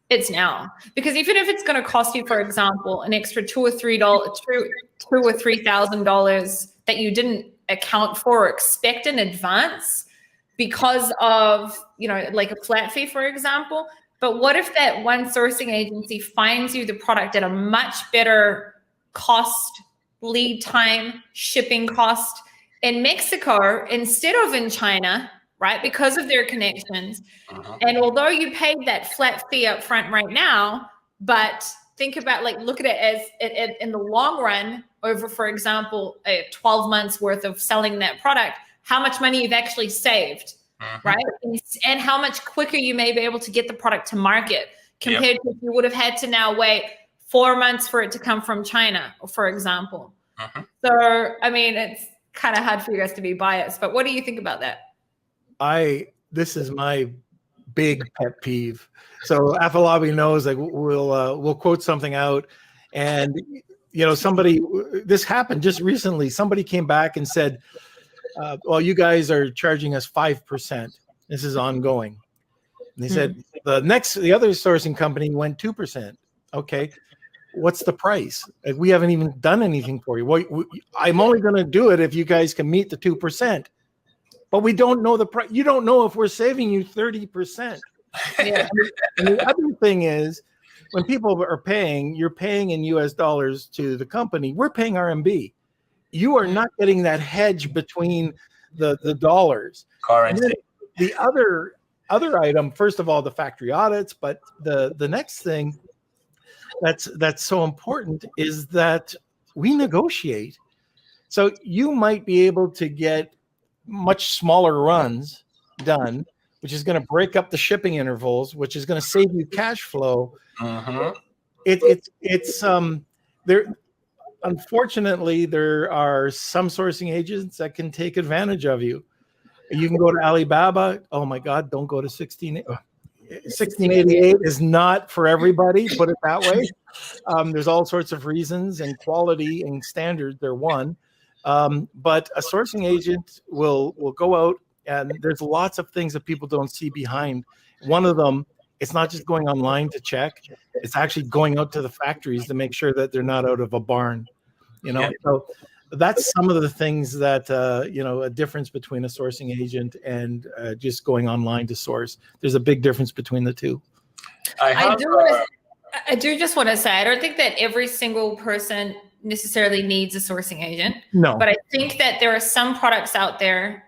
It's now, because even if it's going to cost you, for example, an extra $2,000 or $3,000 that you didn't account for or expect in advance because of, like a flat fee, for example. But what if that one sourcing agency finds you the product at a much better cost, lead time, shipping cost in Mexico instead of in China, right? Because of their connections. And although you paid that flat fee up front right now, but think about, look at it as in the long run over, for example, 12 months worth of selling that product, how much money you've actually saved, right? And how much quicker you may be able to get the product to market compared to if you would have had to now wait 4 months for it to come from China, for example. So, I mean, it's kind of hard for you guys to be biased, but what do you think about that? This is my big pet peeve. So Afolabi knows, like, we'll quote something out, and this happened just recently. Somebody came back and said, well, you guys are charging us 5%. This is ongoing. And they said, the other sourcing company went 2%. Okay. What's the price? We haven't even done anything for you. Well, I'm only going to do it if you guys can meet the 2%. But we don't know the price. You don't know if we're saving you 30%. Yeah. And the other thing is, when people are paying, you're paying in US dollars to the company. We're paying RMB. You are not getting that hedge between the dollars. Currency. The other item, first of all, the factory audits, but the next thing that's so important is that we negotiate. So you might be able to get much smaller runs done, which is going to break up the shipping intervals, which is going to save you cash flow. It's there. Unfortunately, there are some sourcing agents that can take advantage of you. You can go to Alibaba. Oh my God, don't go to 1688 is not for everybody, put it that way. There's all sorts of reasons, and quality and standard, they're one. But a sourcing agent will go out, and there's lots of things that people don't see behind. One of them, it's not just going online to check, it's actually going out to the factories to make sure that they're not out of a barn, So that's some of the things that, a difference between a sourcing agent and just going online to source. There's a big difference between the two. I do just want to say, I don't think that every single person necessarily needs a sourcing agent. No. But I think that there are some products out there.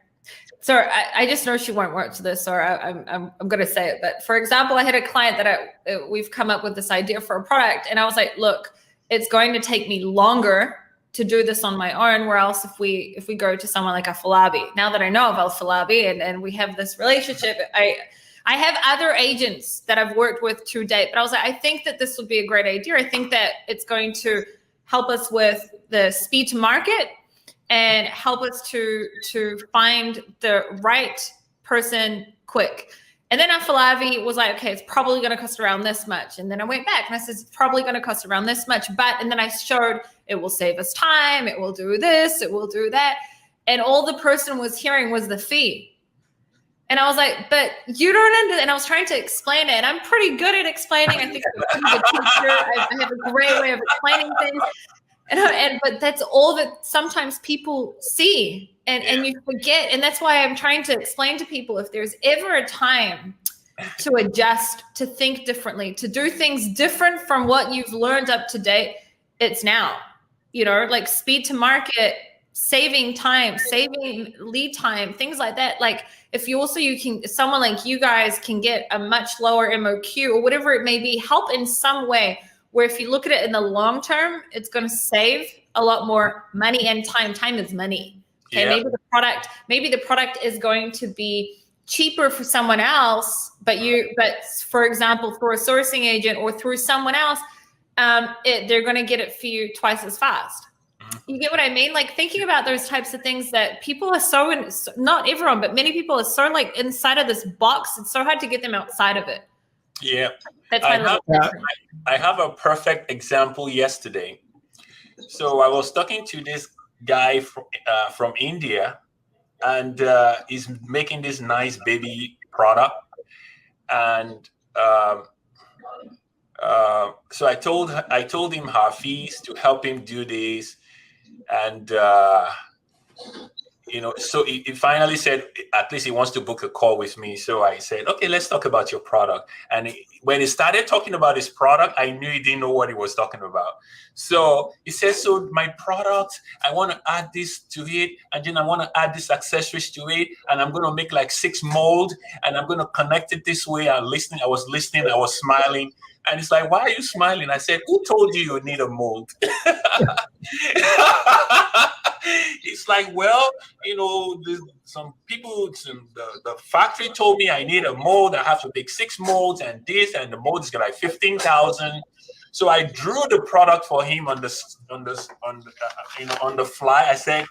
So I just know she won't work to this, or I'm going to say it. But for example, I had a client that we've come up with this idea for a product, and I was like, look, it's going to take me longer to do this on my own, where else if we go to someone like Afolabi. Now that I know of Afolabi and we have this relationship, I have other agents that I've worked with to date, but I was like, I think that this would be a great idea. I think that it's going to help us with the speed to market and help us to find the right person quick. And then Afolabi was like, okay, it's probably going to cost around this much. And then I went back and I said, it's probably going to cost around this much. And then I showed it will save us time. It will do this. It will do that. And all the person was hearing was the fee. And I was like, but you don't understand. And I was trying to explain it. And I'm pretty good at explaining. I think I'm a pretty good teacher. I have a great way of explaining things. But that's all that sometimes people see and you forget. And that's why I'm trying to explain to people, if there's ever a time to adjust, to think differently, to do things different from what you've learned up to date, it's now. Like speed to market, saving time, saving lead time, things like that. Like if someone like you guys can get a much lower MOQ or whatever it may be, help in some way, where if you look at it in the long term, it's going to save a lot more money and time. Time is money. Okay, yeah. Maybe the product is going to be cheaper for someone else, but for example, for a sourcing agent or through someone else, they're going to get it for you twice as fast. You get what I mean? Like thinking about those types of things that people are not everyone, but many people are so like inside of this box. It's so hard to get them outside of it. Yeah. That's I have a perfect example yesterday. So I was talking to this guy from India, and he's making this nice baby product. And so I told him her fees to help him do this. And, so he finally said, at least he wants to book a call with me. So I said, okay, let's talk about your product. And when he started talking about his product, I knew he didn't know what he was talking about. So he said, so my product, I want to add this to it. And then I want to add this accessories to it. And I'm going to make like 6 molds. And I'm going to connect it this way. I was listening. I was smiling. And it's like, why are you smiling? I said, who told you need a mold? It's like, well, some people, the factory told me I need a mold. I have to make 6 molds and this, and the mold is like 15,000. So I drew the product for him on the fly. I said,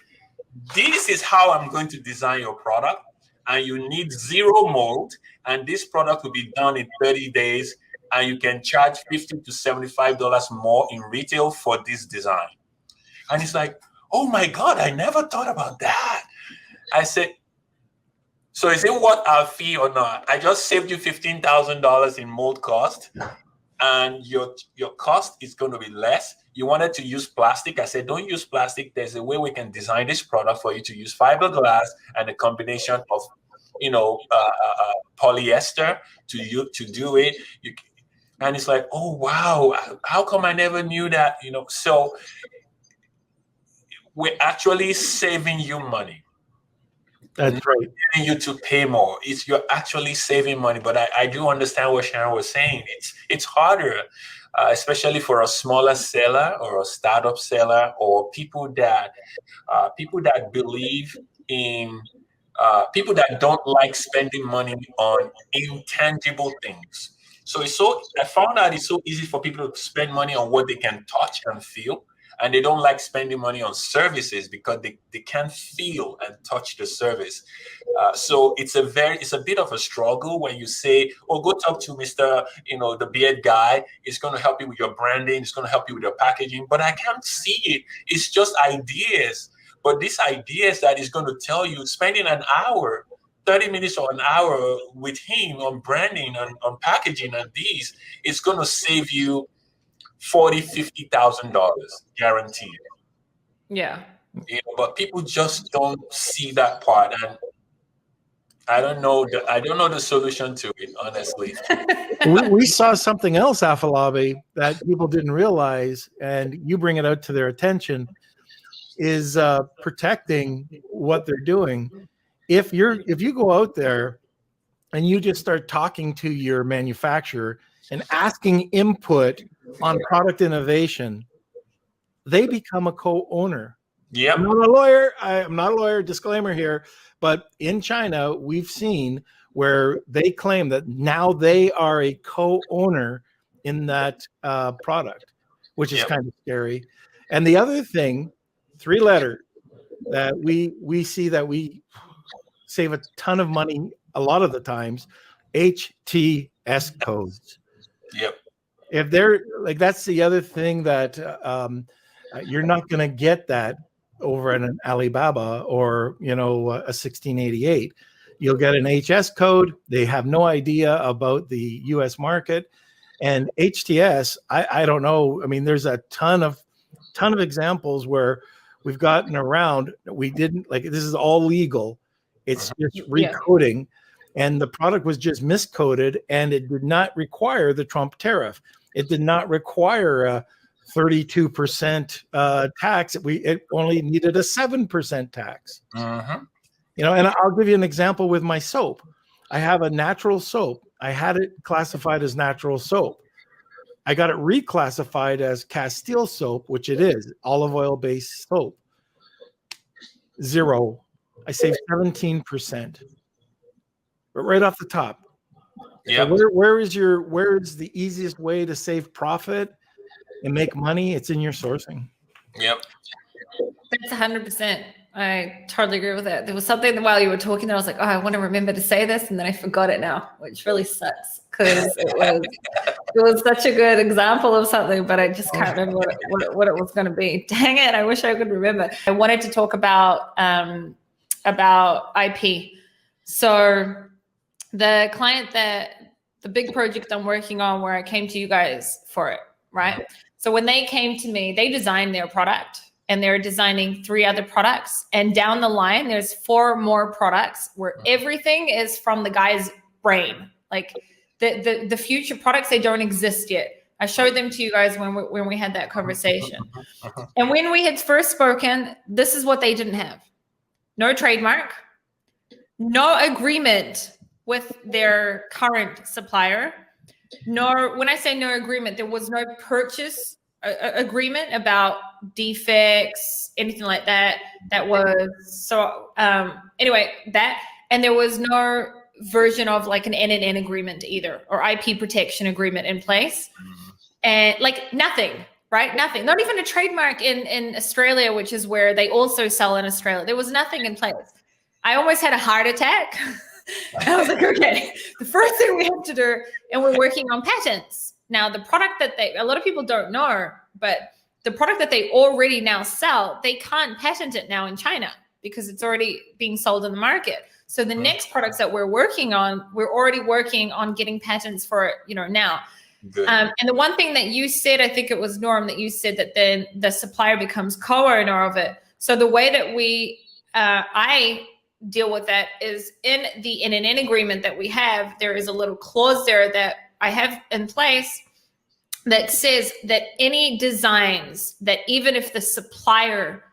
this is how I'm going to design your product, and you need 0 mold, and this product will be done in 30 days. And you can charge $50 to $75 more in retail for this design. And he's like, oh my God, I never thought about that. I said, So is it worth our fee or not? I just saved you $15,000 in mold cost, and your cost is going to be less. You wanted to use plastic. I said, don't use plastic. There's a way we can design this product for you to use fiberglass and a combination of, polyester to do it. And it's like, oh, wow, how come I never knew that? So we're actually saving you money. That's right. Getting you to pay more. You're actually saving money. But I do understand what Sharon was saying. It's harder, especially for a smaller seller or a startup seller, or people that believe in people that don't like spending money on intangible things. So I found out it's so easy for people to spend money on what they can touch and feel. And they don't like spending money on services because they can't feel and touch the service. So it's a bit of a struggle when you say, oh, go talk to Mr. The beard guy. It's going to help you with your branding. It's going to help you with your packaging. But I can't see it. It's just ideas. But these ideas that is going to tell you, spending an hour, 30 minutes or an hour with him on branding and on packaging and these, it's going to save you $40,000-$50,000 guaranteed. Yeah. But people just don't see that part, and I don't know the solution to it, honestly. we saw something else, Afolabi, that people didn't realize, and you bring it out to their attention, is protecting what they're doing. If you go out there and you just start talking to your manufacturer and asking input on product innovation, they become a co-owner. Yeah, I'm not a lawyer, disclaimer here, but in China, we've seen where they claim that now they are a co-owner in that product, which is kind of scary. And the other thing, 3-letter, that we see that we save a ton of money a lot of the times, HTS codes. Yep. If they're like, that's the other thing that you're not going to get that over at an Alibaba or a 1688. You'll get an HS code. They have no idea about the U.S. market, and HTS. I don't know. I mean, there's a ton of examples where we've gotten around. We didn't like. This is all legal. It's just recoding. And the product was just miscoded, and it did not require the Trump tariff. It did not require a 32% tax. It only needed a 7% tax. Uh-huh. And I'll give you an example with my soap. I have a natural soap. I had it classified as natural soap. I got it reclassified as Castile soap, which it is, olive oil-based soap. 0. I saved 17%. But right off the top, yeah. So where is the easiest way to save profit and make money? It's in your sourcing. Yep. That's 100%. I totally agree with that. There was something while you were talking that I was like, oh, I want to remember to say this, and then I forgot it now, which really sucks because it was such a good example of something, but I just can't remember what it was going to be. Dang it! I wish I could remember. I wanted to talk about IP. So the client the big project I'm working on, where I came to you guys for it, right? So when they came to me, they designed their product, and they're designing 3 other products. And down the line, there's 4 more products where everything is from the guy's brain. Like the future products, they don't exist yet. I showed them to you guys when we had that conversation. And when we had first spoken, this is what they didn't have. No trademark, no agreement with their current supplier. No, when I say no agreement, there was no purchase agreement about defects, anything like that. That was so anyway, that, and there was no version of like an NNN agreement either, or IP protection agreement in place, and like nothing, right? Nothing, not even a trademark in Australia, which is where they also sell in Australia. There was nothing in place. I almost had a heart attack. I was like, okay, the first thing we have to do, and we're working on patents. Now, the product that a lot of people don't know, but the product that they already now sell, they can't patent it now in China because it's already being sold in the market. So the next products that we're working on, we're already working on getting patents for it, now. Good. And the one thing that you said, I think it was Norm, that you said that then the supplier becomes co-owner of it. So the way that I deal with that is in an agreement that we have, there is a little clause there that I have in place that says that any designs that even if the supplier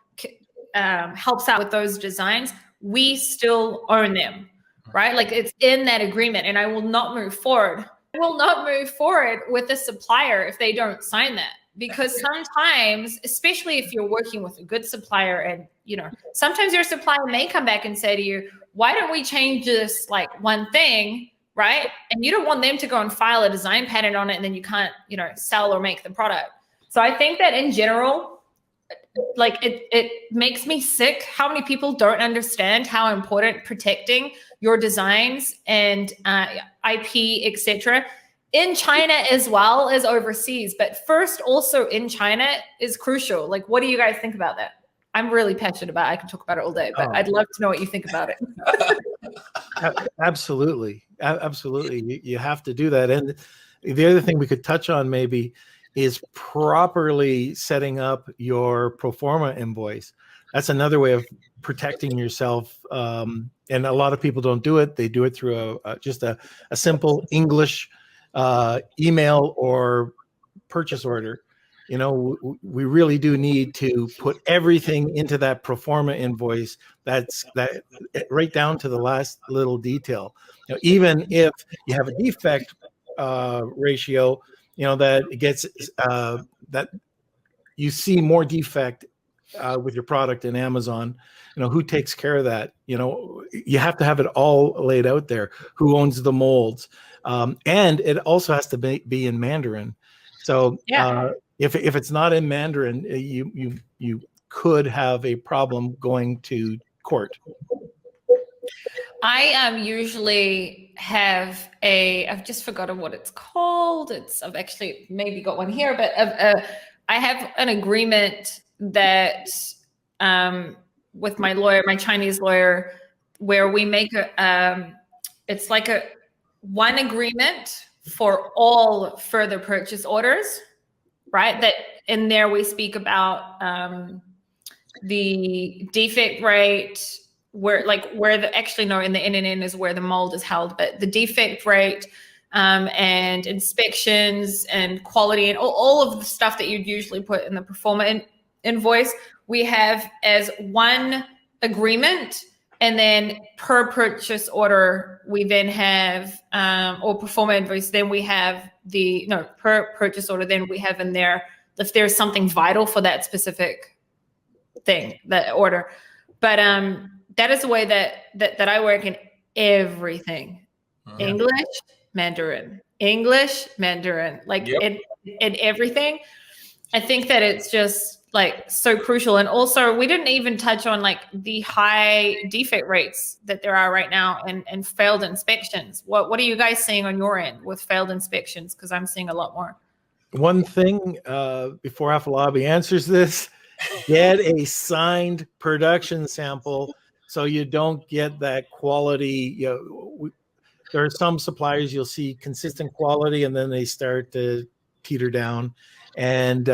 helps out with those designs, we still own them, right? Like it's in that agreement, and I will not move forward. I will not move forward with a supplier if they don't sign that, because sometimes, especially if you're working with a good supplier, and sometimes your supplier may come back and say to you, why don't we change this like one thing, right? And you don't want them to go and file a design patent on it, and then you can't, sell or make the product. So I think that in general, like it makes me sick how many people don't understand how important protecting your designs and IP, etc., in China as well as overseas, but first also in China is crucial. Like, what do you guys think about that? I'm really passionate about it. I can talk about it all day, but I'd love to know what you think about it. Absolutely. Absolutely. You have to do that. And the other thing we could touch on maybe is properly setting up your pro forma invoice. That's another way of protecting yourself. And a lot of people don't do it. They do it through just a simple English email or purchase order. We really do need to put everything into that pro forma invoice. That right down to the last little detail. Even if you have a defect ratio, that it gets that you see more defect with your product in Amazon. Who takes care of that? You have to have it all laid out there. Who owns the molds? And it also has to be in Mandarin. So if it's not in Mandarin, you could have a problem going to court. I usually have I've just forgotten what it's called. I've actually maybe got one here, but I have an agreement that with my lawyer, my Chinese lawyer, where we make it's like one agreement for all further purchase orders, right? That in there we speak about the defect rate, in the NNN is where the mold is held, but the defect rate and inspections and quality and all of the stuff that you'd usually put in the pro forma invoice, we have as one agreement. And then per purchase order, we then have, or pro forma invoice, then we have per purchase order, then we have in there, if there's something vital for that specific thing, that order. But that is the way that I work in everything. English, Mandarin, English, Mandarin, like in everything. I think that it's just like so crucial. And also we didn't even touch on like the high defect rates that there are right now and failed inspections. What are you guys seeing on your end with failed inspections? Because I'm seeing a lot more. One thing before Afolabi answers this, get a signed production sample so you don't get that quality. There are some suppliers you'll see consistent quality and then they start to teeter down, and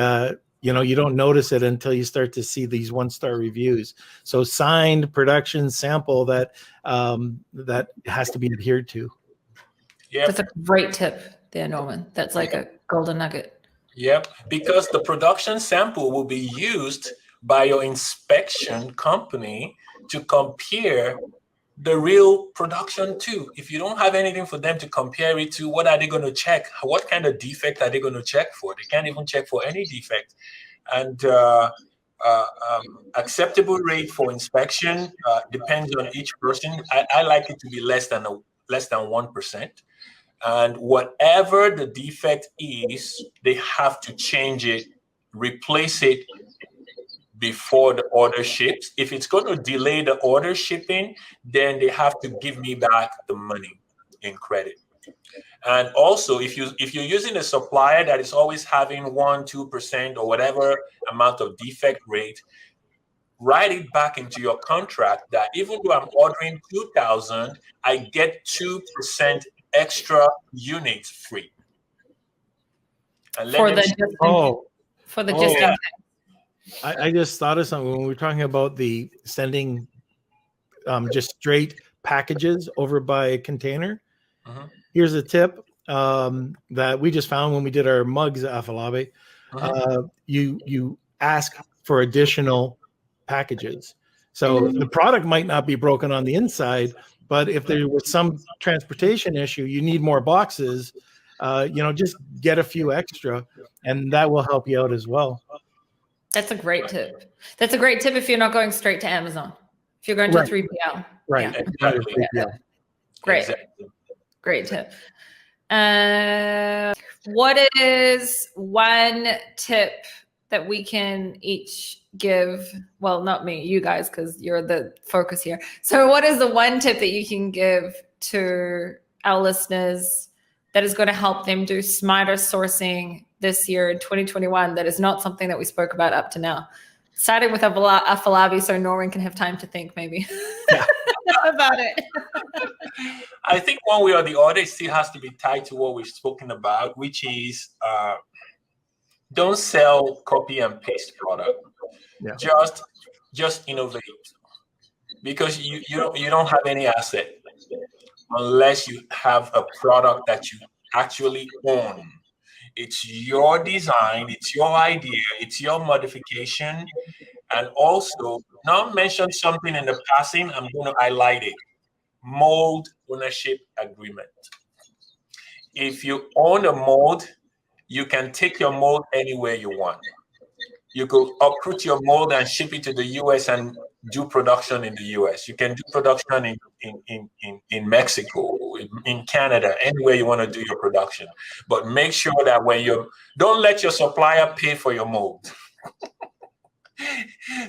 you don't notice it until you start to see these 1-star reviews. So signed production sample that has to be adhered to. Yeah, that's a great tip there, Norman. That's like a golden nugget. Yep, because the production sample will be used by your inspection company to compare the real production to. If you don't have anything for them to compare it to, what are they going to check? What kind of defect are they going to check for? They can't even check for any defect. And acceptable rate for inspection depends on each person. I like it to be less than 1%. And whatever the defect is, they have to change it, replace it before the order ships. If it's going to delay the order shipping, then they have to give me back the money in credit. And also, if you're using a supplier that is always having 1-2% or whatever amount of defect rate, write it back into your contract that even though I'm ordering 2,000, I get 2% extra units free. And For the just in case. I just thought of something when we were talking about the sending just straight packages over by container. Here's a tip that we just found when we did our mugs at Afolabi. You ask for additional packages. So the product might not be broken on the inside, but if there was some transportation issue, you need more boxes, just get a few extra, and that will help you out as well. That's a great tip. That's a great tip if you're not going straight to Amazon. If you're going to 3PL. Right. Yeah. Exactly. Great. Exactly. Great tip. What is one tip that we can each give? Well, not me, you guys, because you're the focus here. So what is the one tip that you can give to our listeners that is going to help them do smarter sourcing this year in 2021 that is not something that we spoke about up to now? Starting with Afolabi so Norman can have time to think maybe about it. I think one way or the other it still has to be tied to what we've spoken about, which is don't sell copy and paste product. Just innovate, because you don't have any asset unless you have a product that you actually own. It's your design, it's your idea, it's your modification, and also now mention something in the passing. I'm going to highlight it. Mold ownership agreement. If you own a mold, you can take your mold anywhere you want. You could uproot your mold and ship it to the US and do production in the US. You can do production in Mexico, in Canada, anywhere you want to do your production. But make sure that don't let your supplier pay for your mold.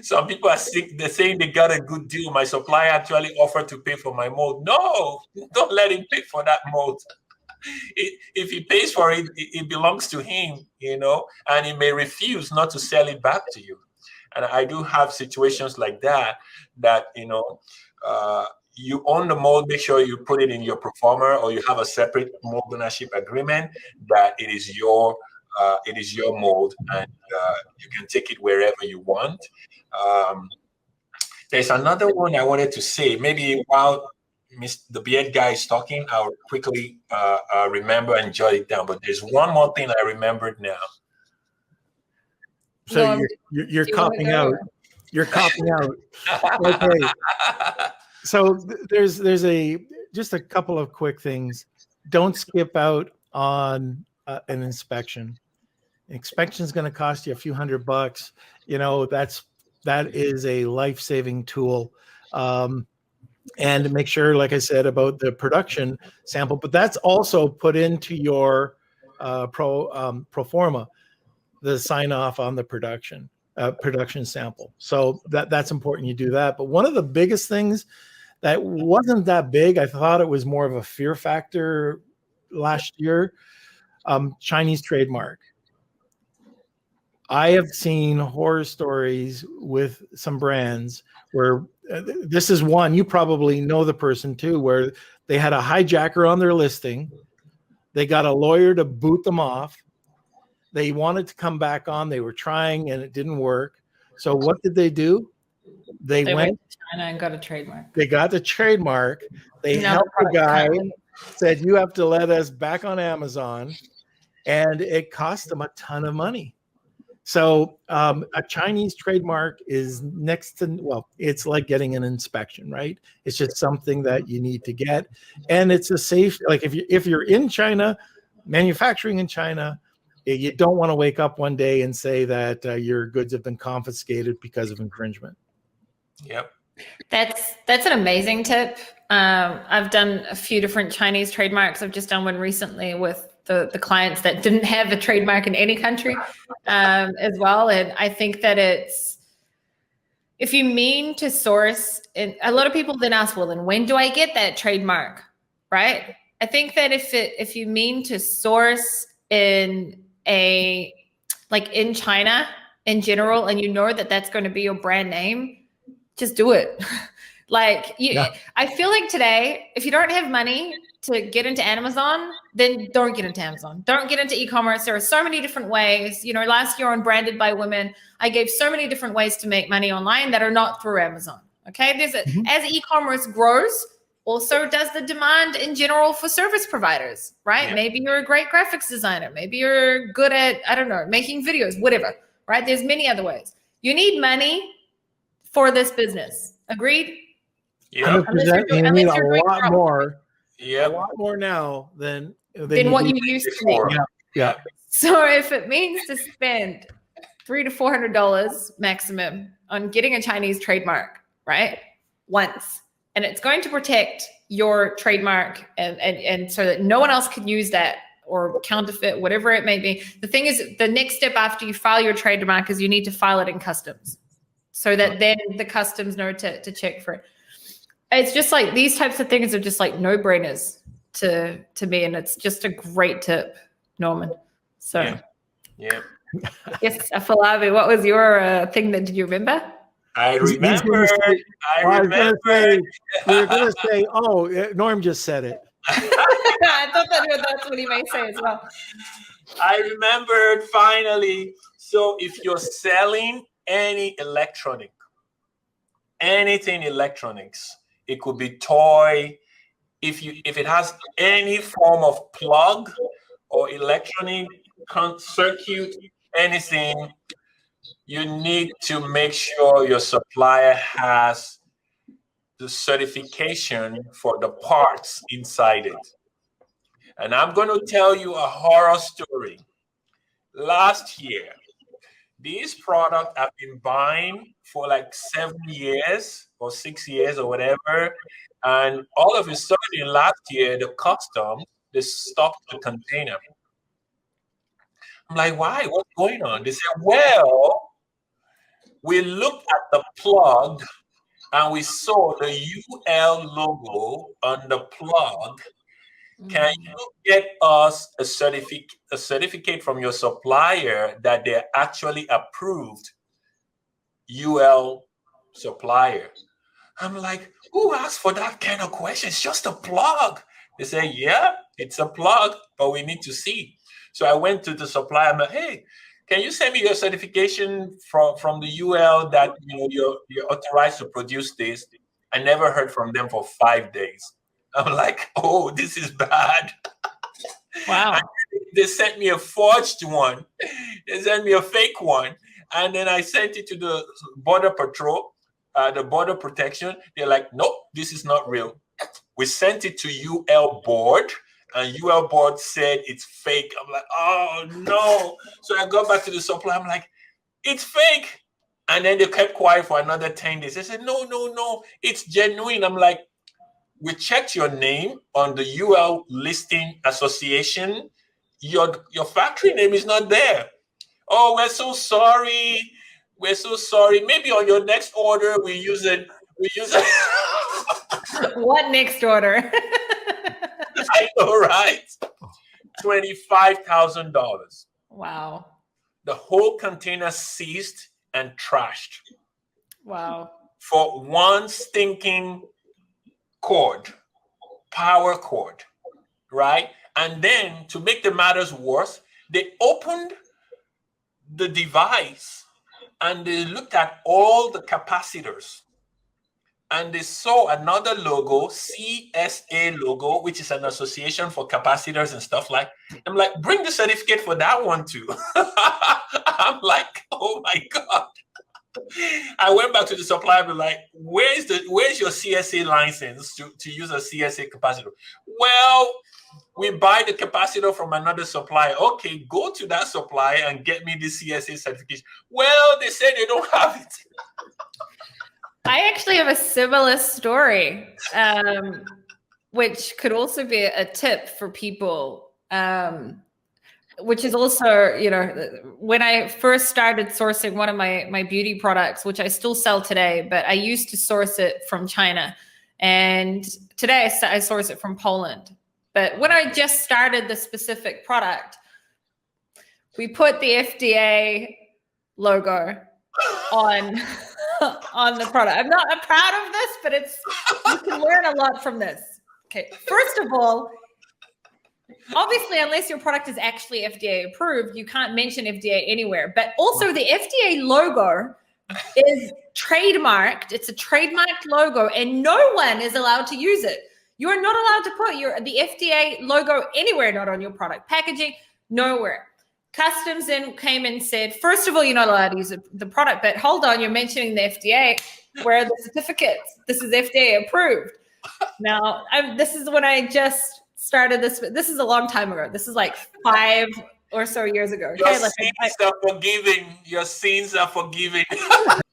Some people are sick. They're saying they got a good deal. My supplier actually offered to pay for my mold. No, don't let him pay for that mold. If he pays for it, it belongs to him, and he may refuse not to sell it back to you. And I do have situations like that, you own the mold, make sure you put it in your performer, or you have a separate mold ownership agreement that it is your mold, and you can take it wherever you want. There's another one I wanted to say, maybe while the beard guy is talking, I'll quickly remember and jot it down. But there's one more thing I remembered now. So you're copping out. You're copping out. Okay. So there's just a couple of quick things. Don't skip out on an inspection. Inspection is going to cost you a few $100. That is a life-saving tool. And make sure, like I said, about the production sample, but that's also put into your pro forma, the sign off on the production sample. So that's important you do that. But one of the biggest things that wasn't that big, I thought it was more of a fear factor last year, Chinese trademark. I have seen horror stories with some brands where this is one, you probably know the person too, where they had a hijacker on their listing. They got a lawyer to boot them off. They wanted to come back on. They were trying and it didn't work. So what did they do? They went to China and got a trademark. They got the trademark. They helped the guy, said, you have to let us back on Amazon. And it cost them a ton of money. So a Chinese trademark is next to, it's like getting an inspection, right? It's just something that you need to get. And it's a safe, like if you're in China, manufacturing in China, you don't want to wake up one day and say that your goods have been confiscated because of infringement. Yep. That's an amazing tip. I've done a few different Chinese trademarks. I've just done one recently with the clients that didn't have a trademark in any country as well. And I think that if you mean to source, and a lot of people then ask, well, then when do I get that trademark, right? I think that if you mean to source in in China in general, and you know that that's going to be your brand name, just do it. I feel like today, if you don't have money to get into Amazon, then don't get into Amazon. Don't get into e-commerce. There are so many different ways. Last year on Branded by Women, I gave so many different ways to make money online that are not through Amazon. Okay. As e-commerce grows, also does the demand in general for service providers, right? Yeah. Maybe you're a great graphics designer. Maybe you're good at, I don't know, making videos, whatever, right? There's many other ways. You need money for this business. Agreed? Yeah. 100%. You need a lot more. Yeah. A lot more now than what you used to make. Yeah. So if it means to spend $300 to $400 maximum on getting a Chinese trademark, right? Once. And it's going to protect your trademark and so that no one else can use that or counterfeit, whatever it may be. The thing is, the next step after you file your trademark is you need to file it in customs so that then the customs know to check for it. It's just like these types of things are just like no-brainers to me. And it's just a great tip, Norman. So yeah. Yes, Afolabi, what was your thing that, did you remember? I remember. We were going to say, oh, Norm just said it. I thought that's what he may say as well. I remembered finally. So if you're selling any anything electronics, it could be toy. If it has any form of plug or electronic circuit, anything, you need to make sure your supplier has the certification for the parts inside it. And I'm going to tell you a horror story. Last year, these products I've been buying for like 7 years or 6 years or whatever. And all of a sudden last year, the customs, they stopped the container. I'm like, why? What's going on? They said, well, we looked at the plug and we saw the UL logo on the plug. Can you get us a certificate from your supplier that they're actually approved UL supplier? I'm like, who asked for that kind of question? It's just a plug. They say, yeah, it's a plug, but we need to see. So I went to the supplier. I'm like, hey, can you send me your certification from the UL that you're authorized to produce this? I never heard from them for 5 days. I'm like, oh, this is bad. Wow. And they sent me a forged one. They sent me a fake one. And then I sent it to the Border Patrol, the Border Protection. They're like, nope, this is not real. We sent it to UL Board. And UL Board said it's fake. I'm like, oh, no. So I got back to the supplier. I'm like, it's fake. And then they kept quiet for another 10 days. They said, no, it's genuine. I'm like, we checked your name on the UL Listing Association. Your factory name is not there. Oh, we're so sorry. We're so sorry. Maybe on your next order, we use it. What next order? I know, right? $25,000. Wow. The whole container seized and trashed. Wow. For one stinking cord, power cord, right? And then to make the matters worse, they opened the device and they looked at all the capacitors. And they saw another logo, CSA logo, which is an association for capacitors and stuff like. I'm like, bring the certificate for that one too. I'm like, oh my God. I went back to the supplier and be like, where's your CSA license to use a CSA capacitor? Well, we buy the capacitor from another supplier. Okay, go to that supplier and get me the CSA certification. Well, they said they don't have it. I actually have a similar story, which could also be a tip for people, which is also, when I first started sourcing one of my beauty products, which I still sell today, but I used to source it from China. And today I source it from Poland. But when I just started the specific product, we put the FDA logo on on the product. I'm proud of this, but you can learn a lot from this. Okay, first of all, obviously, unless your product is actually FDA approved, you can't mention FDA anywhere. But also the FDA logo is trademarked. It's a trademarked logo and no one is allowed to use it. You are not allowed to put the FDA logo anywhere, not on your product packaging, nowhere. Customs then came and said, first of all, you're not allowed to use the product, but hold on, you're mentioning the FDA. Where are the certificates? This is FDA approved. Now, this is when I just started this. This is a long time ago. This is like 5 or so years ago. Your sins are forgiven. Your sins are forgiven.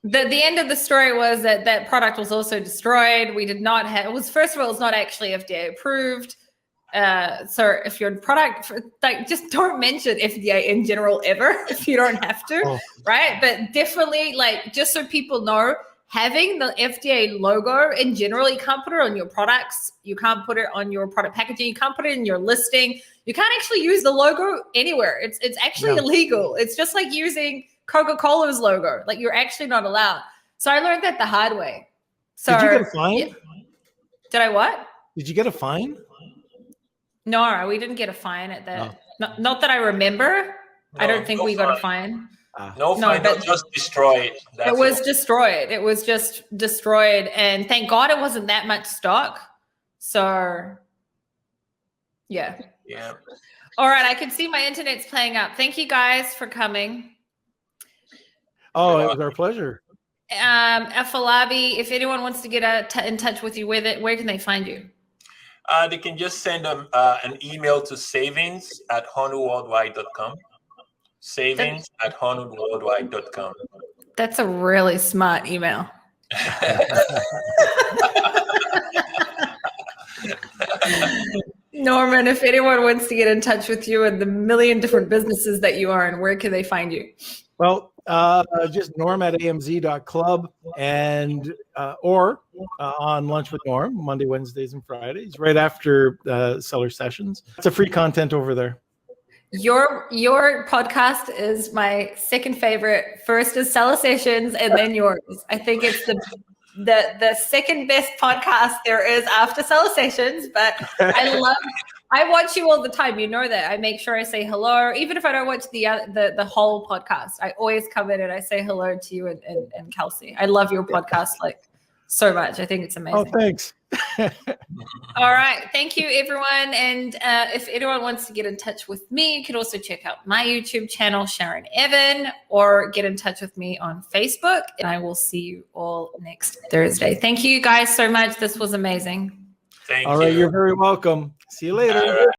The end of the story was that product was also destroyed. We did not have, first of all, it's not actually FDA approved. So if your product, just don't mention FDA in general ever if you don't have to, right? But definitely, just so people know, having the FDA logo in general, you can't put it on your products. You can't put it on your product packaging. You can't put it in your listing. You can't actually use the logo anywhere. It's actually illegal. It's just like using Coca-Cola's logo. You're actually not allowed. So I learned that the hard way. So did you get a fine? Yeah. Did I what? Did you get a fine? No, we didn't get a fine at that. No. Not that I remember. No, I don't think we got a fine. No fine, but just destroyed. It was destroyed. It was just destroyed. And thank God it wasn't that much stock. So, yeah. Yeah. All right. I can see my internet's playing up. Thank you guys for coming. Oh, it was our pleasure. Afolabi, if anyone wants to get in touch with you with it, where can they find you? They can just send them an email to savings@HonuWorldwide.com. Savings@HonuWorldwide.com. That's a really smart email. Norman, if anyone wants to get in touch with you and the million different businesses that you are in, where can they find you? Well, just norm@amz.club and or on Lunch with Norm, Monday, Wednesdays, and Fridays, right after seller sessions. It's a free content over there. Your podcast is my second favorite. First is Seller Sessions, and then yours. I think it's the second best podcast there is after Seller Sessions. But I watch you all the time. You know that. I make sure I say hello, even if I don't watch the whole podcast. I always come in and I say hello to you and Kelsey. I love your podcast so much. I think it's amazing. Oh, thanks. All right. Thank you, everyone. And if anyone wants to get in touch with me, you can also check out my YouTube channel, Sharon Evan, or get in touch with me on Facebook. And I will see you all next Thursday. Thank you guys so much. This was amazing. Thank you. All right. You're very welcome. See you later.